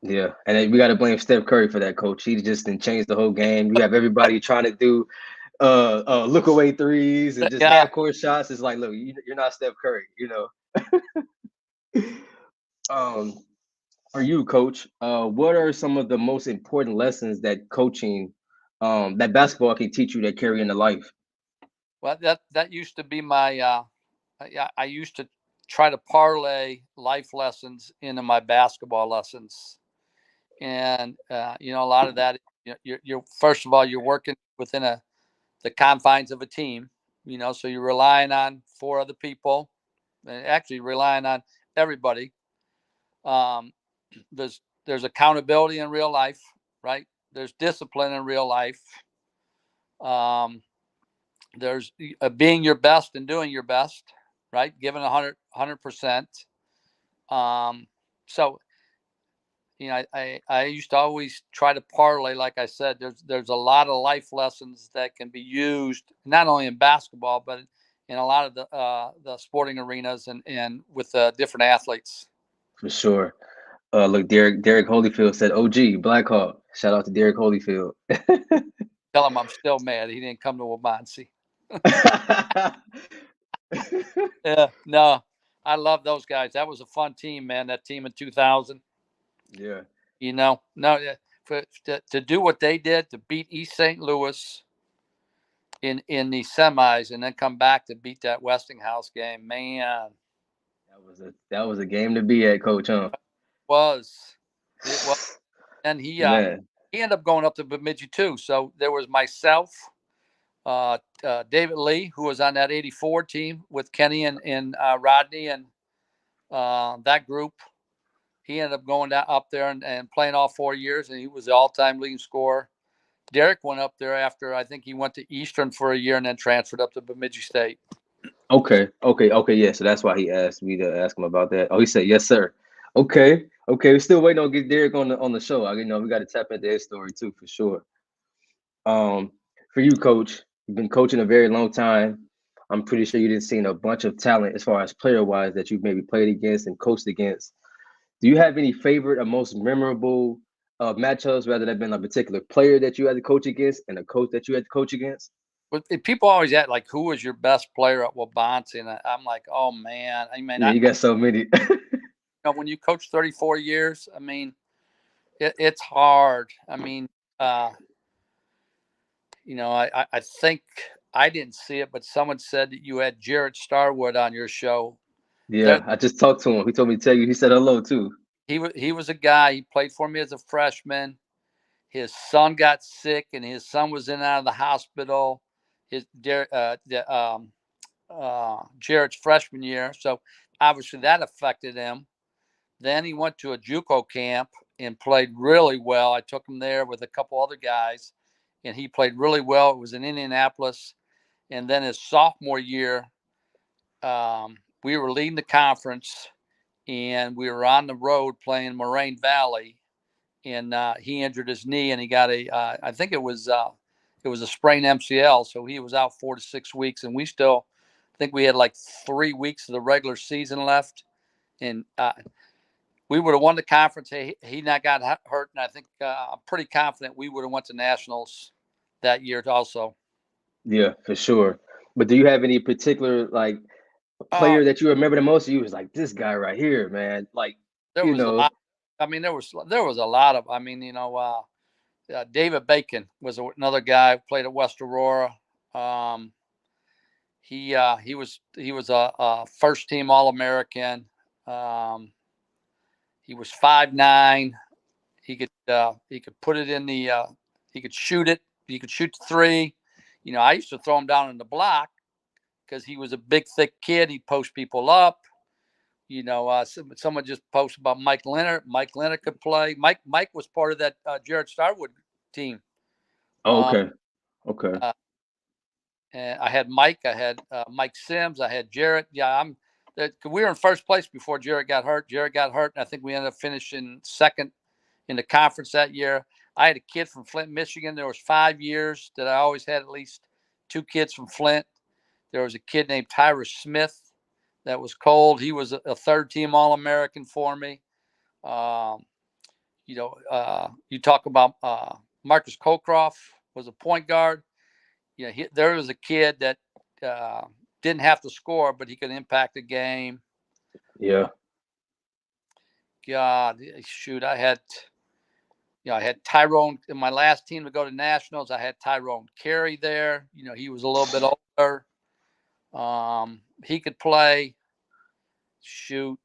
Yeah, and then we got to blame Steph Curry for that, coach. He just didn't change the whole game. You have everybody trying to do look away threes and just Yeah. half court shots. It's like, look, you're not Steph Curry. Um, for you, coach, what are some of the most important lessons that coaching, that basketball can teach you that carry into life? Well, that used to be my. I used to try to parlay life lessons into my basketball lessons, and a lot of that. You're first of all you're working within the confines of a team. So you're relying on 4 other people, and actually relying on everybody. Um, there's accountability in real life, right? There's discipline in real life. Um, there's being your best and doing your best, right? Giving 100%. So I used to always try to parlay, like I said, there's a lot of life lessons that can be used not only in basketball but in a lot of the sporting arenas and with different athletes. For sure. Look, Derek Holyfield said, "OG Blackhawk." Shout out to Derek Holyfield. Tell him I'm still mad he didn't come to Wabansie. Yeah, no, I love those guys. That was a fun team, man. That team in 2000. Yeah. No, to do what they did to beat East St. Louis in the semis and then come back to beat that Westinghouse game, man, That was a game to be at, Coach, huh? was it was. And Man. he ended up going up to Bemidji too. So there was myself, David Lee, who was on that '84 team with Kenny and Rodney and that group. He ended up going up there and playing all 4 years, and he was the all-time leading scorer. Derek went up there after I think he went to Eastern for a year and then transferred up to Bemidji State. Okay. Yeah. So that's why he asked me to ask him about that. Oh, he said yes, sir. Okay. We're still waiting on get Derek on the show. We got to tap into his story too for sure. Um, for you, Coach, you've been coaching a very long time. I'm pretty sure you didn't see a bunch of talent as far as player wise that you've maybe played against and coached against. Do you have any favorite or most memorable matchups, rather than been a particular player that you had to coach against and a coach that you had to coach against? But people always ask, like, who was your best player at Wabansie? And I'm like, oh, man. I mean, Yeah, you got so many. when you coach 34 years, I mean, it's hard. I mean, I think I didn't see it, but someone said that you had Jarrett Starwood on your show. Yeah, I just talked to him. He told me to tell you. He said hello too. He was a guy. He played for me as a freshman. His son got sick, and his son was in and out of the hospital. Jarrett's freshman year, so obviously that affected him. Then he went to a JUCO camp and played really well. I took him there with a couple other guys, and he played really well. It was in Indianapolis. And then his sophomore year, we were leading the conference, and we were on the road playing Moraine Valley, and he injured his knee, and he got I think it was a sprained MCL, so he was out 4 to 6 weeks, and we still I think we had like 3 weeks of the regular season left, and we would have won the conference. He not got hurt, and I think I'm pretty confident we would have went to nationals that year also. Yeah, for sure. But do you have any particular like Uh, player that you remember the most? You was like this guy right here, man. Like there you was a know, lot. I mean, there was a lot of. I mean, David Bacon was another guy who played at West Aurora. Um, he was a first team All American. Um, he was 5'9". He could put it in the. He could shoot it. He could shoot the three. I used to throw him down in the block because he was a big, thick kid. He'd post people up. Someone just posted about Mike Leonard. Mike Leonard could play. Mike was part of that Jared Starwood team. oh, Um, okay. uh, and I had Mike. I had Mike Sims. I had Jarrett. Yeah, we were in first place before Jarrett got hurt. Jarrett got hurt, and I think we ended up finishing second in the conference that year. I had a kid from Flint, Michigan. There was 5 years that I always had at least 2 kids from Flint. There was a kid named Tyrus Smith that was cold. He was a third team All-American for me. Um, you talk about Marcus Colcroft was a point guard. There was a kid that uh, didn't have to score, but he could impact the game. Yeah. God, shoot, I had Tyrone in my last team to go to nationals. I had Tyrone Carey there. He was a little bit older. He could play. Shoot,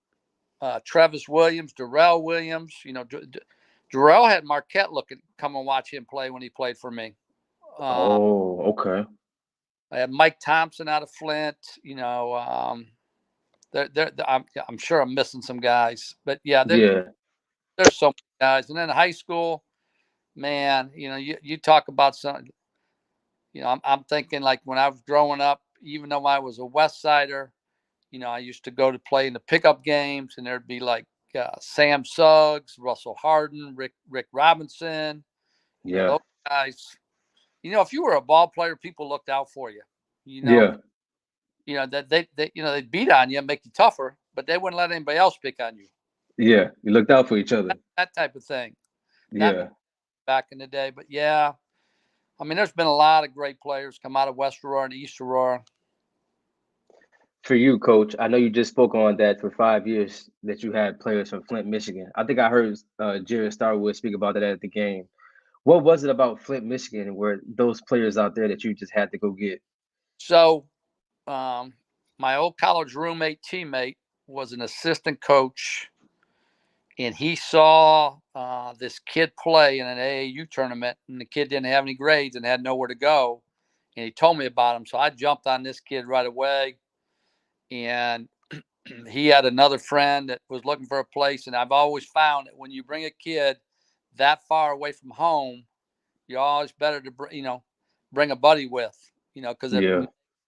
Travis Williams, Darrell Williams. Darrell had Marquette come and watch him play when he played for me. Oh, okay. I had Mike Thompson out of Flint. I'm sure I'm missing some guys, but yeah, Yeah. there's so many guys. And then in high school, man, you talk about some. I'm thinking like when I was growing up, even though I was a West Sider, I used to go to play in the pickup games, and there'd be like Sam Suggs, Russell Harden, Rick Robinson. Yeah. Those guys. If you were a ball player, people looked out for you. You know, Yeah. that they'd beat on you and make you tougher, but they wouldn't let anybody else pick on you. Yeah. You looked out for each other. That type of thing. Not Yeah. back in the day. But yeah, I mean, there's been a lot of great players come out of West Aurora and East Aurora. For you, Coach, I know you just spoke on that for 5 years that you had players from Flint, Michigan. I think I heard Jared Starwood speak about that at the game. What was it about Flint, Michigan, where those players out there that you just had to go get? So my old college roommate teammate was an assistant coach, and he saw this kid play in an AAU tournament, and the kid didn't have any grades and had nowhere to go. And he told me about him. So I jumped on this kid right away. And he had another friend that was looking for a place. And I've always found that when you bring a kid that far away from home, you're always better to, bring a buddy with, because it Yeah.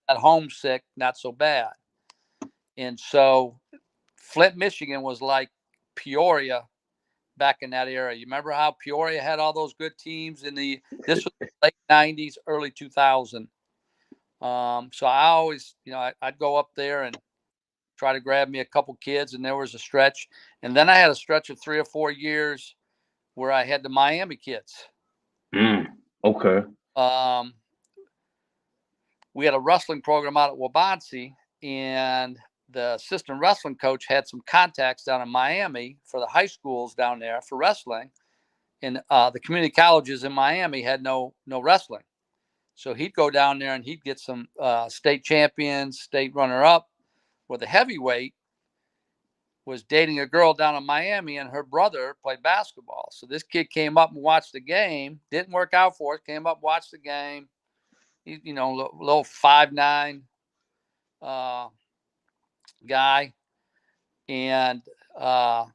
at homesick, not so bad. And so Flint, Michigan was like Peoria back in that era. You remember how Peoria had all those good teams this was late 90s, early 2000. So I always, I'd go up there and try to grab me a couple kids, and there was a stretch. And then I had a stretch of 3 or 4 years where I had the Miami kids. Okay. Um, we had a wrestling program out at Wabansie, and the assistant wrestling coach had some contacts down in Miami for the high schools down there for wrestling. And the community colleges in Miami had no wrestling. So he'd go down there and he'd get some state champions, state runner up, where the heavyweight was dating a girl down in Miami, and her brother played basketball. So this kid came up and watched the game. Didn't work out for us. Came up, watched the game. He, little 5'9" guy, and I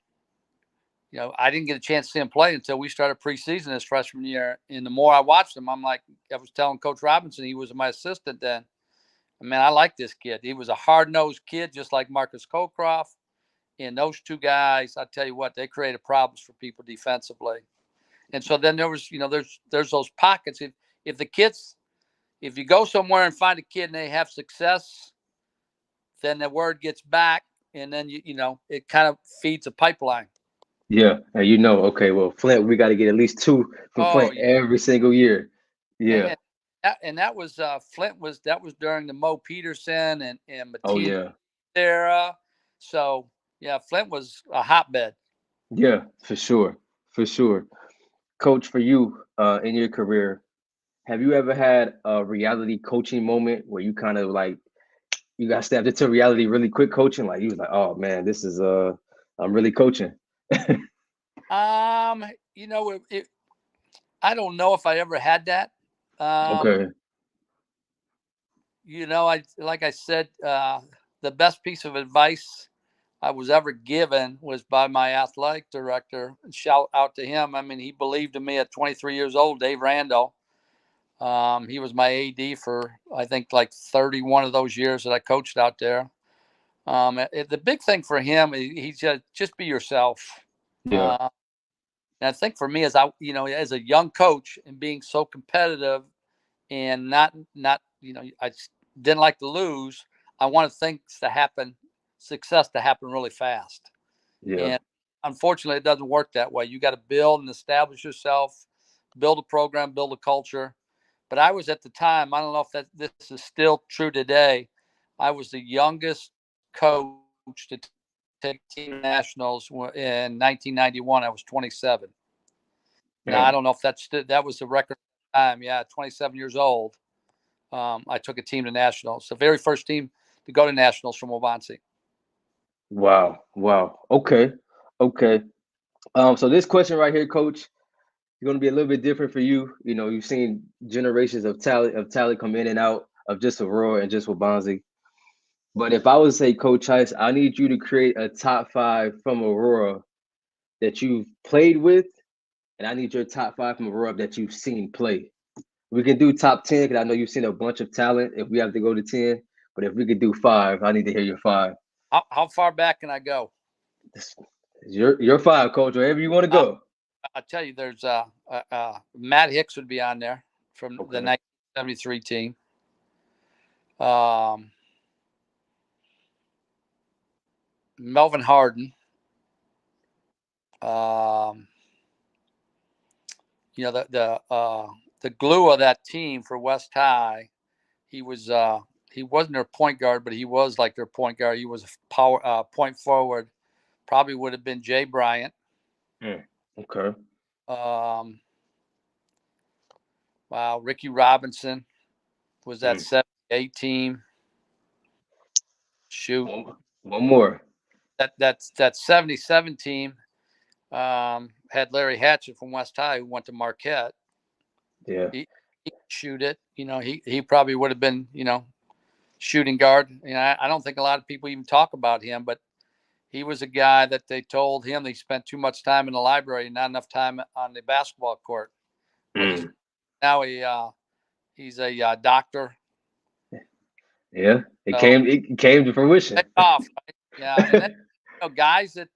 didn't get a chance to see him play until we started preseason his freshman year. And the more I watched him, I'm like, I was telling Coach Robinson, he was my assistant then. Man, I like this kid. He was a hard-nosed kid, just like Marcus Colcroft. And those two guys, I tell you what, they created problems for people defensively. And so then there was, there's those pockets. If the kids, if you go somewhere and find a kid and they have success, then the word gets back, and then it kind of feeds a pipeline. Yeah. And okay, well, Flint, we got to get at least two from Oh Flint yeah, every single year. Yeah. and that was Flint was during the Mo Peterson and Oh, Matisse yeah. era. So yeah, Flint was a hotbed. Yeah, for sure. For sure. Coach, for you in your career, have you ever had a reality coaching moment where you kind of like you got stepped into reality really quick coaching? Like you was like, oh man, this is I'm really coaching. Um, I don't know if I ever had that. Um, Okay. I like I said, the best piece of advice I was ever given was by my athletic director. Shout out to him. I mean, he believed in me at 23 years old, Dave Randall. He was my AD for I think like 31 of those years that I coached out there. The big thing for him, he said, just be yourself. Yeah. Uh, and I think for me, as a young coach and being so competitive and not I didn't like to lose. I wanted things to happen, success to happen really fast. Yeah. And unfortunately, it doesn't work that way. You got to build and establish yourself, build a program, build a culture. But I was at the time, I don't know if this is still true today. I was the youngest coach to take team nationals in 1991. I was 27. Now I don't know Man. if that was the record time. Yeah, 27 years old. I took a team to nationals, the very first team to go to nationals from Wabansie. Wow. Wow. Okay. Okay. So this question right here, Coach, is going to be a little bit different for you. You've seen generations of talent come in and out of just Aurora and just Wabansie. But if I was to say, Coach Heiss, I need you to create a top five from Aurora that you've played with, and I need your top five from Aurora that you've seen play. We can do top 10 because I know you've seen a bunch of talent if we have to go to 10. But if we could do five, I need to hear your five. How far back can I go? This is your five, Coach, wherever you want to Uh, go. I tell you, there's Matt Hicks would be on there from the Okay. 1973 team. Um, Melvin Harden. Um, the glue of that team for West High. He wasn't their point guard, but he was like their point guard. He was a point forward. Probably would have been Jay Bryant. Okay. Wow, Ricky Robinson was that 78 team. Shoot, one more. That 77 team had Larry Hatchett from West High, who went to Marquette. Yeah. He could shoot it. He probably would have been, shooting guard. I don't think a lot of people even talk about him, but he was a guy that they told him he spent too much time in the library and not enough time on the basketball court. Well, he's a doctor. Yeah, it came to fruition. Off, right? Yeah, and then guys that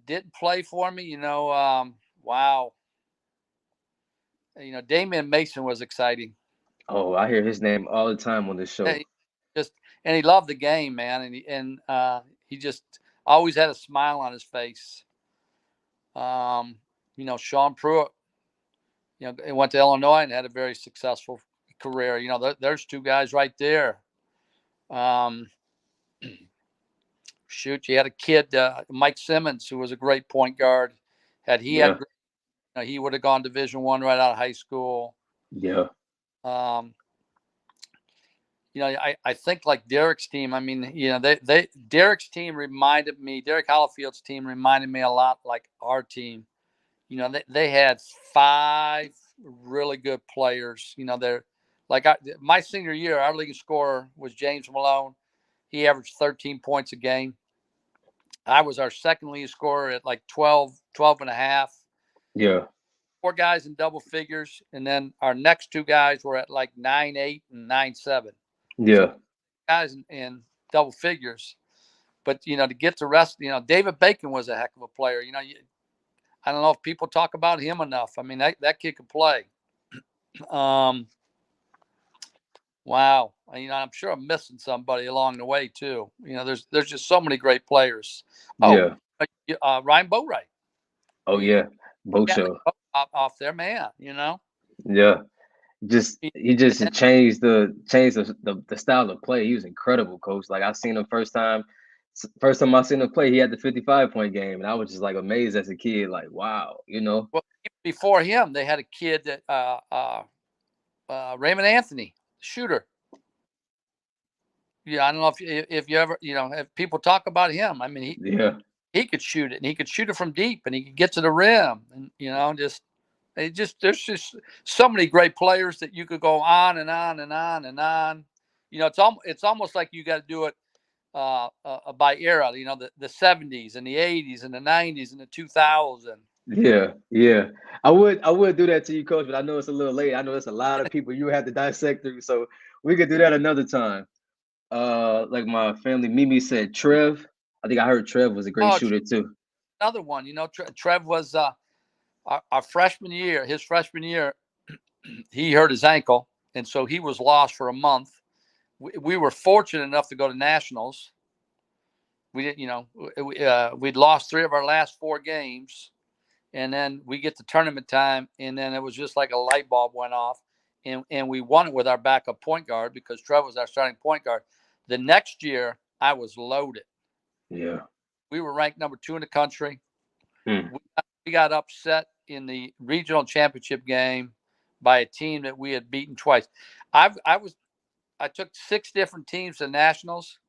didn't play for me, wow. Damian Mason was exciting. Oh, I hear his name all the time on this show. And he loved the game, man, and he just always had a smile on his face. Sean Pruitt, went to Illinois and had a very successful career. There's two guys right there. Shoot, you had a kid, Mike Simmons, who was a great point guard. He would have gone Division I right out of high school. Yeah. I think like Derek's team. I mean, Derek's team reminded me. Derek Hollifield's team reminded me a lot like our team. They had 5 really good players. They're like my senior year. Our leading scorer was James Malone. He averaged 13 points a game. I was our second leading scorer at like 12 and a half. Yeah. 4 guys in double figures. And then our next 2 guys were at like 9-8 and 9-7. Yeah. So guys in double figures. But, to get the rest, David Bacon was a heck of a player. I don't know if people talk about him enough. I mean, that kid could play. Wow. I'm sure I'm missing somebody along the way too. There's just so many great players. Oh, yeah. Ryan Boatwright. Oh yeah, Boat Show. Off there, man. Yeah, he just changed the style of play. He was incredible, coach. Like I seen him first time I seen him play, he had the 55-point game, and I was just like amazed as a kid. Like wow, Well, before him, they had a kid that Raymond Anthony, shooter. Yeah, I don't know if you ever, if people talk about him. I mean, he could shoot it, and he could shoot it from deep, and he could get to the rim, and there's just so many great players that you could go on and on and on and on. It's almost like you got to do it by era. The 70s and the 80s and the 90s and the 2000s. Yeah. I would do that to you, coach, but I know it's a little late. I know it's a lot of people you have to dissect through, so we could do that another time. Like my family, Mimi said Trev. I think I heard Trev was a great shooter too. Another one, Trev was our freshman year. His freshman year, he hurt his ankle, and so he was lost for a month. We were fortunate enough to go to nationals. We didn't, we'd lost 3 of our last 4 games, and then we get to tournament time, and then it was just like a light bulb went off, and we won it with our backup point guard because Trev was our starting point guard. The next year, I was loaded. Yeah. We were ranked number 2 in the country. We got upset in the regional championship game by a team that we had beaten twice. I took 6 different teams to nationals.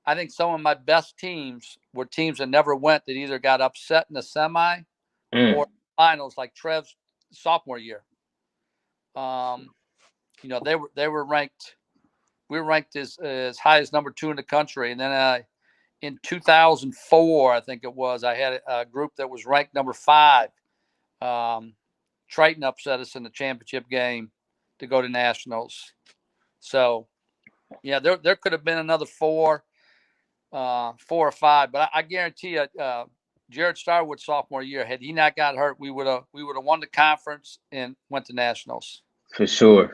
I think some of my best teams were teams that never went, that either got upset in the semi or finals, like Trev's sophomore year. They were ranked. We were ranked as high as number 2 in the country, and then in 2004, I think it was, I had a group that was ranked number 5. Triton upset us in the championship game to go to nationals. So, yeah, there could have been another 4 or 5, but I guarantee you, Jared Starwood's sophomore year, had he not got hurt, we would have won the conference and went to nationals. For sure.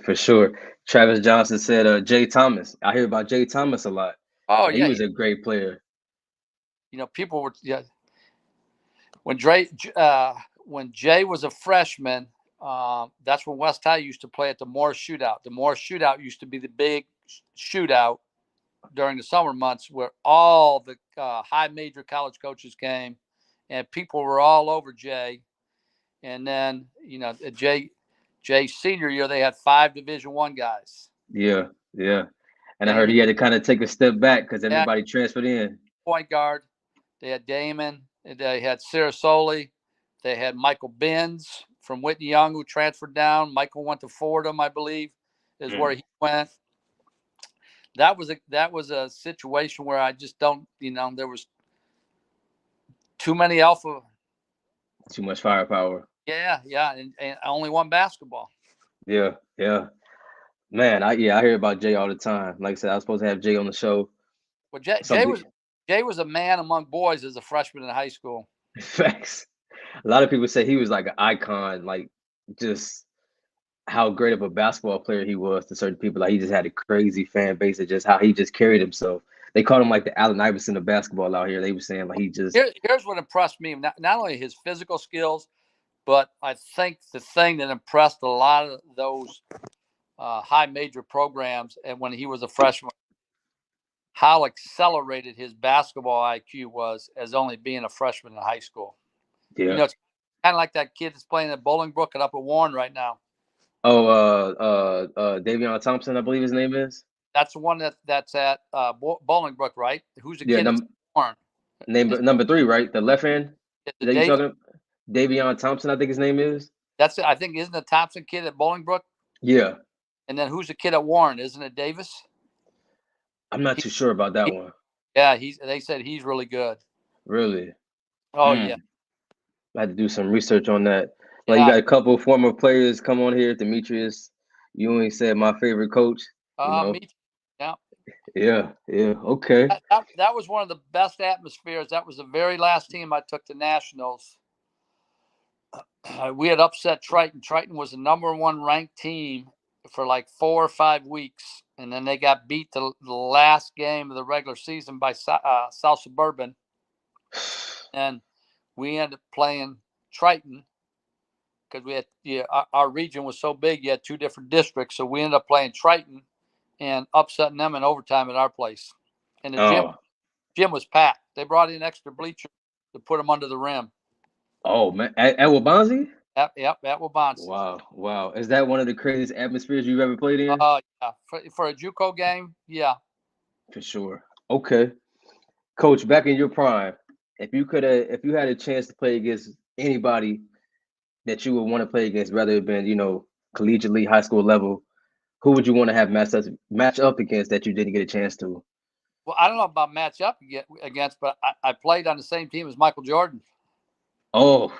Travis Johnson said Jay Thomas. I hear about Jay Thomas a lot. Oh, he was a great player. People were when when Jay was a freshman, that's when West High used to play at the Morris Shootout. The Morris Shootout used to be the big shootout during the summer months where all the high major college coaches came, and people were all over Jay. And then, Jay senior year, they had 5 Division I guys. Yeah, yeah. And I heard Damon, he had to kind of take a step back because yeah, everybody transferred in. point guard. They had Damon. They had Sarasoli. They had Michael Benz from Whitney Young, who transferred down. Michael went to Fordham, I believe, is where he went. That was a situation where I just don't, there was too many alpha. Too much firepower. Yeah, and only one basketball. Yeah, yeah. Man, I hear about Jay all the time. Like I said, I was supposed to have Jay on the show. Well, Something Jay was a man among boys as a freshman in high school. facts. A lot of people say he was like an icon, like just how great of a basketball player he was to certain people. Like he just had a crazy fan base and just how he just carried himself. They called him like the Allen Iverson of basketball out here. They were saying like he just Here's what impressed me: not only his physical skills, but I think the thing that impressed a lot of those high major programs, and when he was a freshman, how accelerated his basketball IQ was as only being a freshman in high school. yeah. It's kind of like that kid that's playing at Bolingbrook and up at Warren right now. Oh, Davion Thompson, I believe his name is. That's the one that's at Bolingbrook, right? Who's the Yeah, kid that's at Warren? number 3, right? The left hand. Is Is it that you David? talking? Davion Thompson, I think his name is. That's it. I think isn't the Thompson kid at Bolingbrook? Yeah, And then who's the kid at Warren? Isn't it Davis? I'm not too sure about that one. Yeah, they said he's really good. Really. Oh yeah, I had to do some research on that. Like you yeah. got a couple of former players come on here. Demetrius Ewing said my favorite coach. You know, Me too. Yeah. yeah, yeah, okay. That was one of the best atmospheres. That was the very last team I took to nationals. We had upset Triton. Triton was the number 1 ranked team for like 4 or 5 weeks, and then they got beat the last game of the regular season by South Suburban, and we ended up playing Triton because we had our region was so big. You had 2 different districts, so we ended up playing Triton and upsetting them in overtime at our place. And the gym was packed. They brought in extra bleachers to put them under the rim. Oh man, at Wabanzi? Yep, at Wabansi. Wow. Is that one of the craziest atmospheres you've ever played in? Yeah, for a JUCO game, yeah. For sure. Okay, Coach, back in your prime, if you had a chance to play against anybody that you would want to play against, rather it been collegiately, high school level, who would you want to have match up against that you didn't get a chance to? Well, I don't know about match up against, but I played on the same team as Michael Jordan. Oh,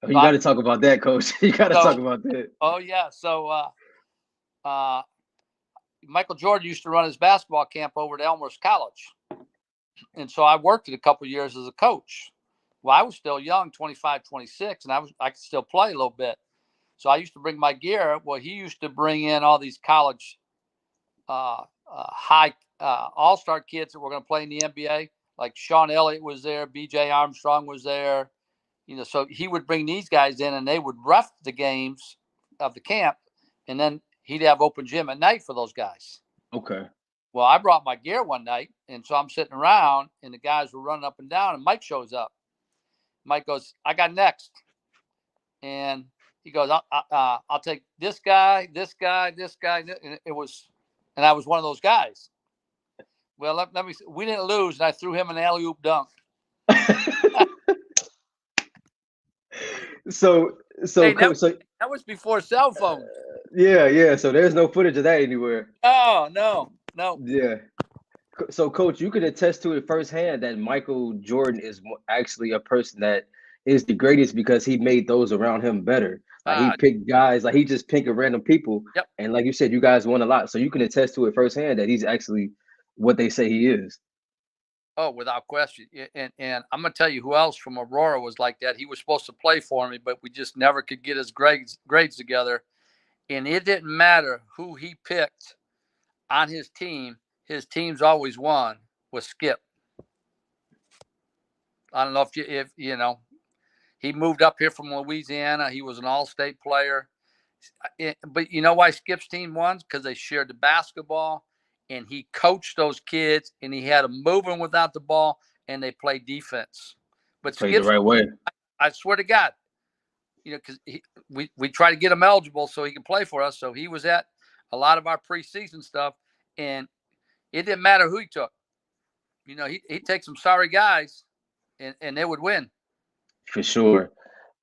you So got to talk about that, Coach. You got to talk about that. Oh yeah, so Michael Jordan used to run his basketball camp over at Elmhurst College, and so I worked it a couple of years as a coach. Well, I was still young, 25, 26, and I could still play a little bit. So I used to bring my gear. Well, he used to bring in all these college high all-star kids that were going to play in the NBA. Like Sean Elliott was there, B.J. Armstrong was there. So he would bring these guys in, and they would ref the games of the camp, and then he'd have open gym at night for those guys. Okay. Well, I brought my gear one night, and so I'm sitting around, and the guys were running up and down, and Mike shows up. Mike goes, "I got next," and he goes, "I'll take this guy, this guy, this guy." And I was one of those guys. Well, let me. We didn't lose, and I threw him an alley-oop dunk. So, Hey, Coach, that was before cell phones. Yeah. So there's no footage of that anywhere. Oh no. Yeah. So, Coach, you could attest to it firsthand that Michael Jordan is actually a person that is the greatest because he made those around him better. Like he picked guys, like he just picked random people. Yep. And like you said, you guys won a lot. So you can attest to it firsthand that he's actually what they say he is. Oh, without question. And I'm going to tell you who else from Aurora was like that. He was supposed to play for me, but we just never could get his grades together. And it didn't matter who he picked on his team. His teams always won. Was Skip. I don't know if you know, He moved up here from Louisiana. He was an all-state player. But you know why Skip's team won? Because they shared the basketball, and he coached those kids, and he had them moving without the ball, and they played defense. But Played the Skip's, right way. I swear to God, because we try to get him eligible so he can play for us. So he was at a lot of our preseason stuff, and it didn't matter who he took. He'd take some sorry guys, and they would win. For sure.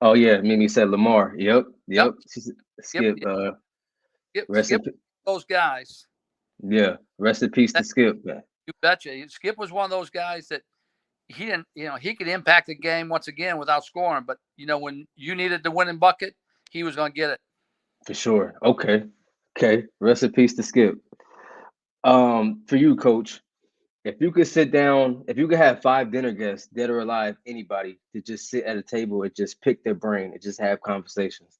Oh yeah, Mimi said Lamar. Yep. Yep. Skip, Skip. Rest in Skip those guys. Yeah. Rest in peace to Skip. Man. You betcha. Skip was one of those guys that he didn't, he could impact the game once again without scoring. But, when you needed the winning bucket, he was going to get it. For sure. Okay. Rest in peace to Skip. For you, Coach, if you could have 5 dinner guests, dead or alive, anybody, to just sit at a table and just pick their brain and just have conversations,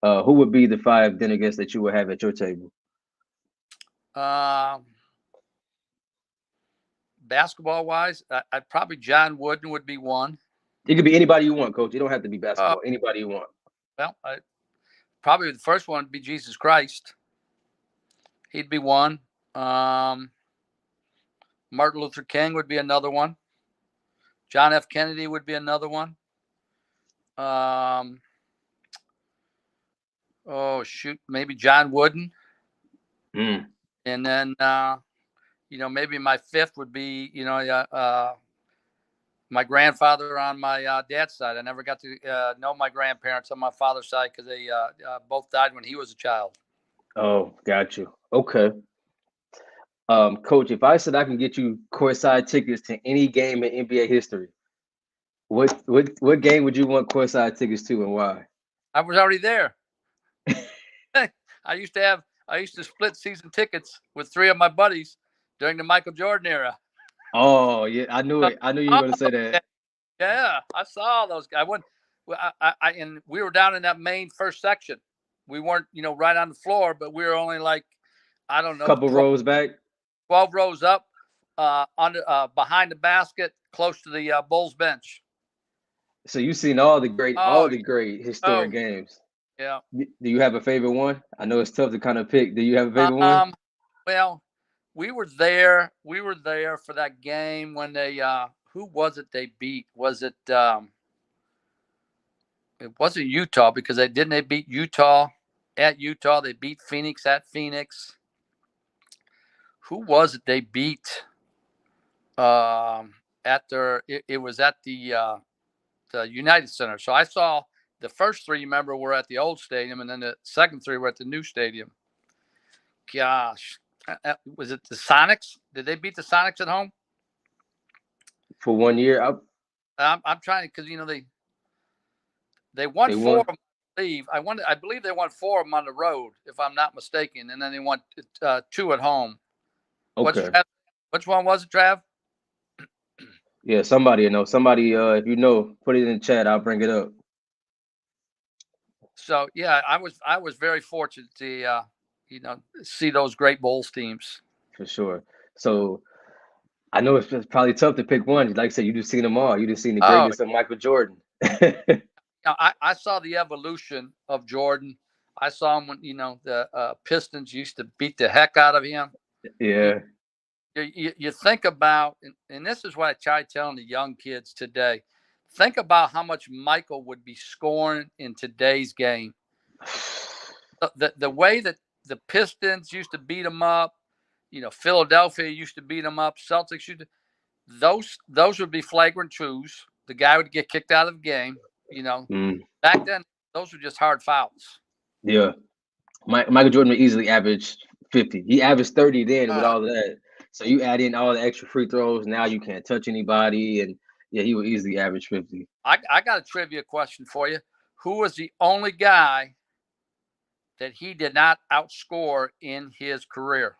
who would be the 5 dinner guests that you would have at your table? Basketball wise, I'd probably John Wooden would be one. It could be anybody you want, Coach. You don't have to be basketball. Anybody you want. Well, probably the first one would be Jesus Christ. He'd be one. Martin Luther King would be another one. John F. Kennedy would be another one. Maybe John Wooden. And then, maybe my 5th would be, my grandfather on my dad's side. I never got to know my grandparents on my father's side because they both died when he was a child. Oh, got you. Okay. Coach, if I said I can get you courtside tickets to any game in NBA history, what game would you want courtside tickets to and why? I was already there. I used to split season tickets with 3 of my buddies during the Michael Jordan era. Oh yeah, I knew it. I knew you were going to say that. Yeah, I saw those guys. And we were down in that main first section. We weren't, right on the floor, but we were only like, I don't know, couple rows back, 12 rows up, behind the basket, close to the Bulls bench. So you've seen all the great historic games. Yeah. Do you have a favorite one? I know it's tough to kind of pick. Do you have a favorite one? Well, we were there. We were there for that game when they. Who was it they beat? Was it? It wasn't Utah because they beat Utah at Utah. They beat Phoenix at Phoenix. Who was it they beat? It was at the United Center. So I saw the first 3, remember, were at the old stadium, and then the second 3 were at the new stadium. Gosh, was it the Sonics? Did they beat the Sonics at home? For 1 year, I'm trying because they won 4 of them, I believe they won 4 of them on the road, if I'm not mistaken, and then they won 2 at home. Okay. Which one was it, Trav? Yeah, somebody know. Somebody, if you know, put it in the chat. I'll bring it up. So yeah, I was very fortunate to see those great Bulls teams. For sure. So I know it's probably tough to pick one. Like I said, you just seen them all. You just seen the greatness of Michael Jordan. I saw the evolution of Jordan. I saw him when the Pistons used to beat the heck out of him. Yeah. You think about, and this is what I try telling the young kids today. Think about how much Michael would be scoring in today's game. The way that the Pistons used to beat him up, Philadelphia used to beat him up, Celtics used to, those would be flagrant twos. The guy would get kicked out of the game. Back then, those were just hard fouls. Yeah. Michael Jordan would easily average 50. He averaged 30 then with all of that. So you add in all the extra free throws. Now you can't touch anybody. And yeah, he would easily average 50. I got a trivia question for you. Who was the only guy that he did not outscore in his career?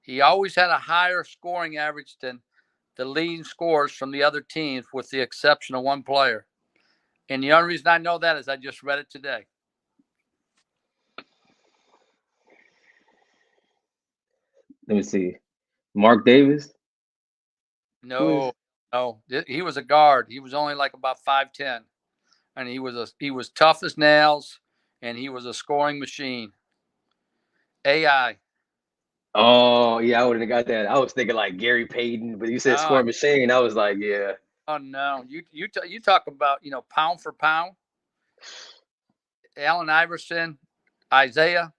He always had a higher scoring average than the leading scorers from the other teams, with the exception of one player. And the only reason I know that is I just read it today. Let me see. Mark Davis? No. Oh, he was a guard. He was only like about 5'10", and he was tough as nails, and he was a scoring machine. AI. Oh yeah, I wouldn't have got that. I was thinking like Gary Payton, but you said Oh, score machine. I was like, yeah, oh no, you talk about pound for pound. Allen Iverson, Isaiah.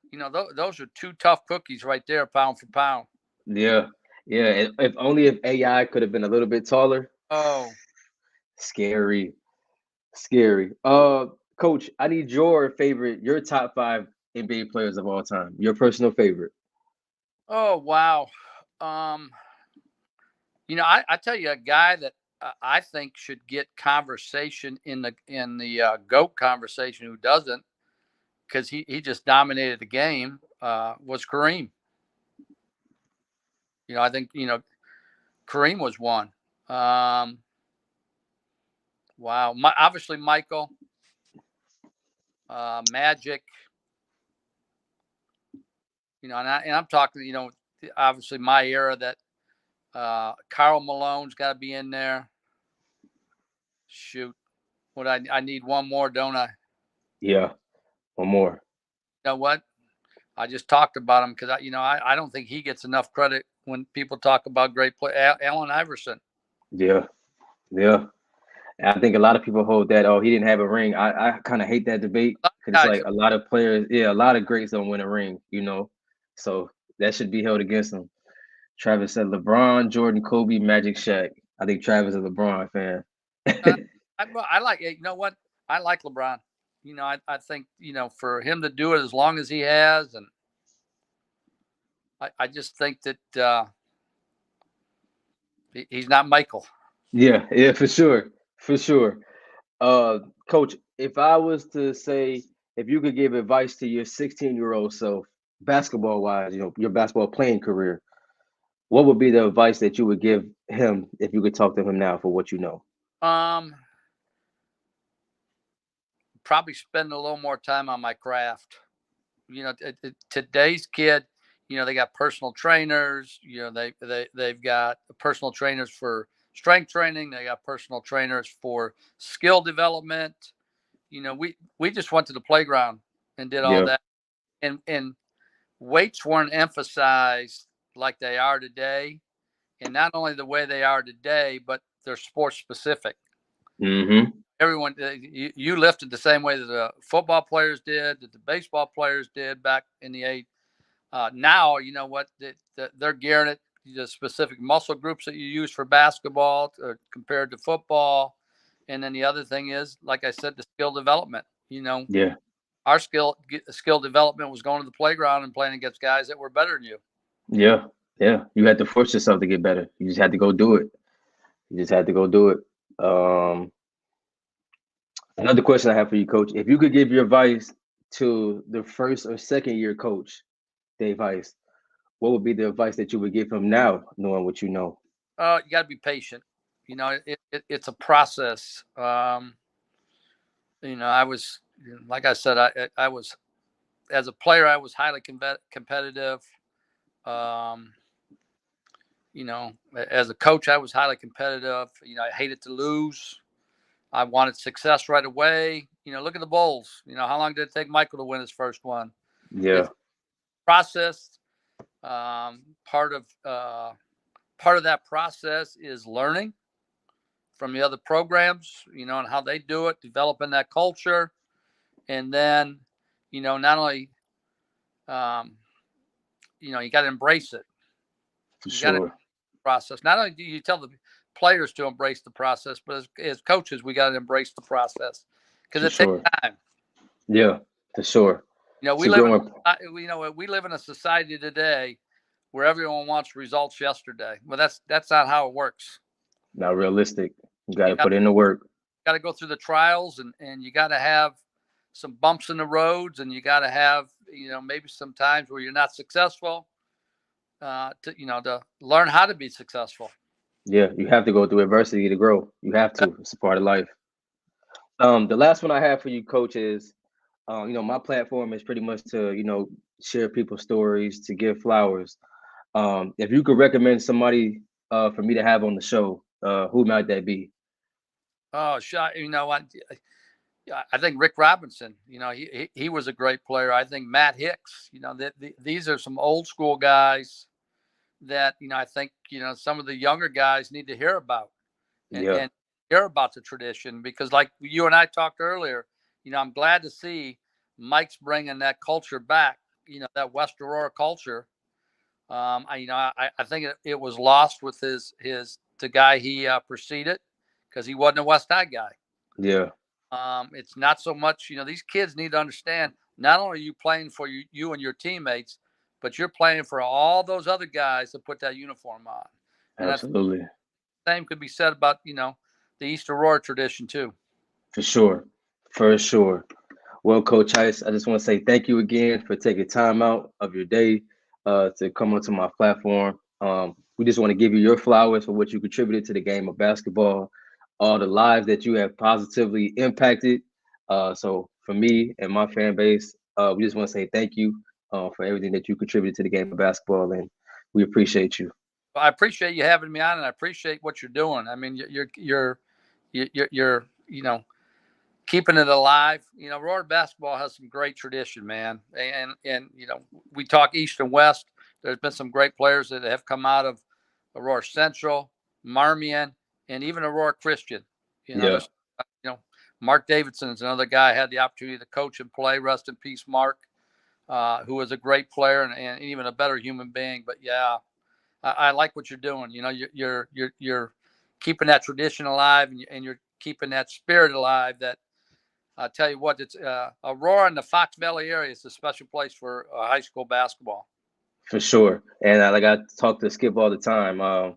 Those are two tough cookies right there, pound for pound. yeah, yeah. And if only if AI could have been a little bit taller. Oh, Scary, scary. Coach, I need your top five NBA players of all time. Your personal favorite. oh wow. Um, I tell you a guy that I think should get conversation in the GOAT conversation who doesn't, because he just dominated the game, was Kareem. I think Kareem was one. Um, wow, obviously Michael, Magic. And I'm talking, obviously my era, that Karl Malone's got to be in there. Shoot, I need one more, don't I? Yeah, one more. You know what? I just talked about him because I don't think he gets enough credit when people talk about great play. Allen Iverson. Yeah, yeah. I think a lot of people hold that. Oh, he didn't have a ring. I kind of hate that debate because it's Guys, like a lot of players. Yeah, a lot of greats don't win a ring. So that should be held against them. Travis said LeBron, Jordan, Kobe, Magic, Shaq. I think Travis is a LeBron fan. uh, I like it. You know what? I like LeBron. I think for him to do it as long as he has, and I just think that he's not Michael. Yeah, yeah, for sure, for sure. Uh, Coach, if I was to say, if you could give advice to your 16-year-old self, basketball wise, your basketball playing career, what would be the advice that you would give him if you could talk to him now for what you know? Um, Probably spend a little more time on my craft. Today's kid, they got personal trainers. They've got personal trainers for strength training. They got personal trainers for skill development. We just went to the playground and did all Yeah, that, and weights weren't emphasized like they are today, and not only the way they are today, but they're sports specific. mm-hmm. Everyone, you lifted the same way that the football players did, that the baseball players did back in the '80s. Now, you know what? They're gearing it to the specific muscle groups that you use for basketball compared to football. And then the other thing is, like I said, the skill development. Yeah, Our skill development was going to the playground and playing against guys that were better than you. yeah, yeah. You had to force yourself to get better. You just had to go do it. You just had to go do it. Um, Another question I have for you, Coach. If you could give your advice to the first or second year coach, Dave Heiss, what would be the advice that you would give him now, knowing what you know? You got to be patient. It's a process. I was, like I said, I was, as a player, I was highly competitive. Um, as a coach, I was highly competitive. I hated to lose. I wanted success right away. Look at the Bulls. How long did it take Michael to win his first one? Yeah, It's process. Um, part of uh, Part of that process is learning from the other programs, and how they do it, developing that culture, and then, not only, um, you got to embrace it. for You got to sure. process. Not only do you tell the players to embrace the process, but as coaches, we got to embrace the process because For it takes sure. time. Yeah, for sure. We To live grow in, up, we live in a society today where everyone wants results yesterday. Well, that's not how it works. not realistic. You got You to put in the work. got to go through the trials, and you got to have some bumps in the roads, and you got to have, maybe some times where you're not successful, to learn how to be successful. Yeah, you have to go through adversity to grow. You have to. It's a part of life. The last one I have for you, Coach, is my platform is pretty much to, share people's stories, to give flowers. If you could recommend somebody for me to have on the show, who might that be? Oh, I think Rick Robinson, he was a great player. I think Matt Hicks, these are some old school guys that, I think, some of the younger guys need to hear about Yeah, and hear about the tradition, because like you and I talked earlier, I'm glad to see Mike's bringing that culture back, that West Aurora culture. I think it was lost with the guy he preceded, because he wasn't a West Side guy. yeah, It's not so much, these kids need to understand, not only are you playing for you and your teammates, but you're playing for all those other guys that put that uniform on. And that's absolutely. the same could be said about, the East Aurora tradition too. For sure. For sure. Well, Coach Heiss, I just want to say thank you again for taking time out of your day to come onto my platform. We just want to give you your flowers for what you contributed to the game of basketball, all the lives that you have positively impacted. So, for me and my fan base, we just want to say thank you for everything that you contributed to the game of basketball, and we appreciate you. I appreciate you having me on, and I appreciate what you're doing. I mean, you're keeping it alive. Aurora basketball has some great tradition, man. And we talk East and West. There's been some great players that have come out of Aurora Central, Marmion, and even Aurora Christian. Yeah, There's Mark Davidson is another guy I had the opportunity to coach and play. Rest in peace, Mark, who was a great player and even a better human being. But yeah, I like what you're doing. You're keeping that tradition alive, and you're keeping that spirit alive. That I tell you what, it's Aurora and the Fox Valley area is a special place for high school basketball. for sure. And like I talk to Skip all the time.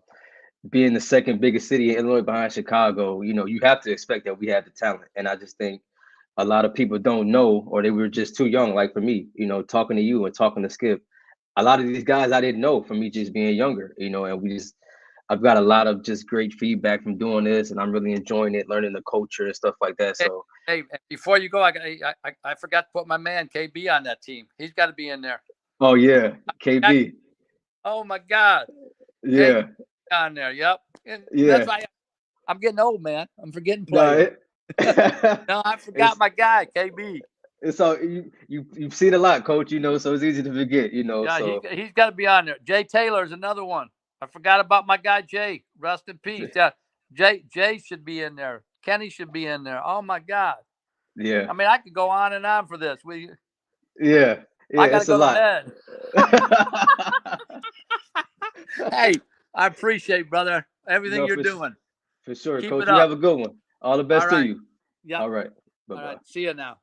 Being the second biggest city in Illinois behind Chicago, you have to expect that we have the talent. And I just think a lot of people don't know, or they were just too young. Like for me, talking to you and talking to Skip, a lot of these guys I didn't know from me just being younger, and I've got a lot of just great feedback from doing this, and I'm really enjoying it, learning the culture and stuff like that. Hey, So, hey, before you go, I forgot to put my man KB on that team. He's got to be in there. oh yeah, KB, Oh my God, KB yeah, on there. Yep, and that's yeah, why I'm getting old, man. I'm forgetting no, players. No, I forgot it's my guy KB. it's all you've seen a lot, Coach. So it's easy to forget. Yeah, So he's got to be on there. Jay Taylor's another one. I forgot about my guy Jay. Rest in peace. Yeah, Jay should be in there. Kenny should be in there. Oh my God. yeah, I mean, I could go on and on for this. yeah, I yeah, got to it's a go to lot. bed. Hey, I appreciate, brother, everything No, you're doing. for sure, Keep Coach. it You up. have a good one. All the All best to right. you. Yep. All right. Bye All bye. right. See you now.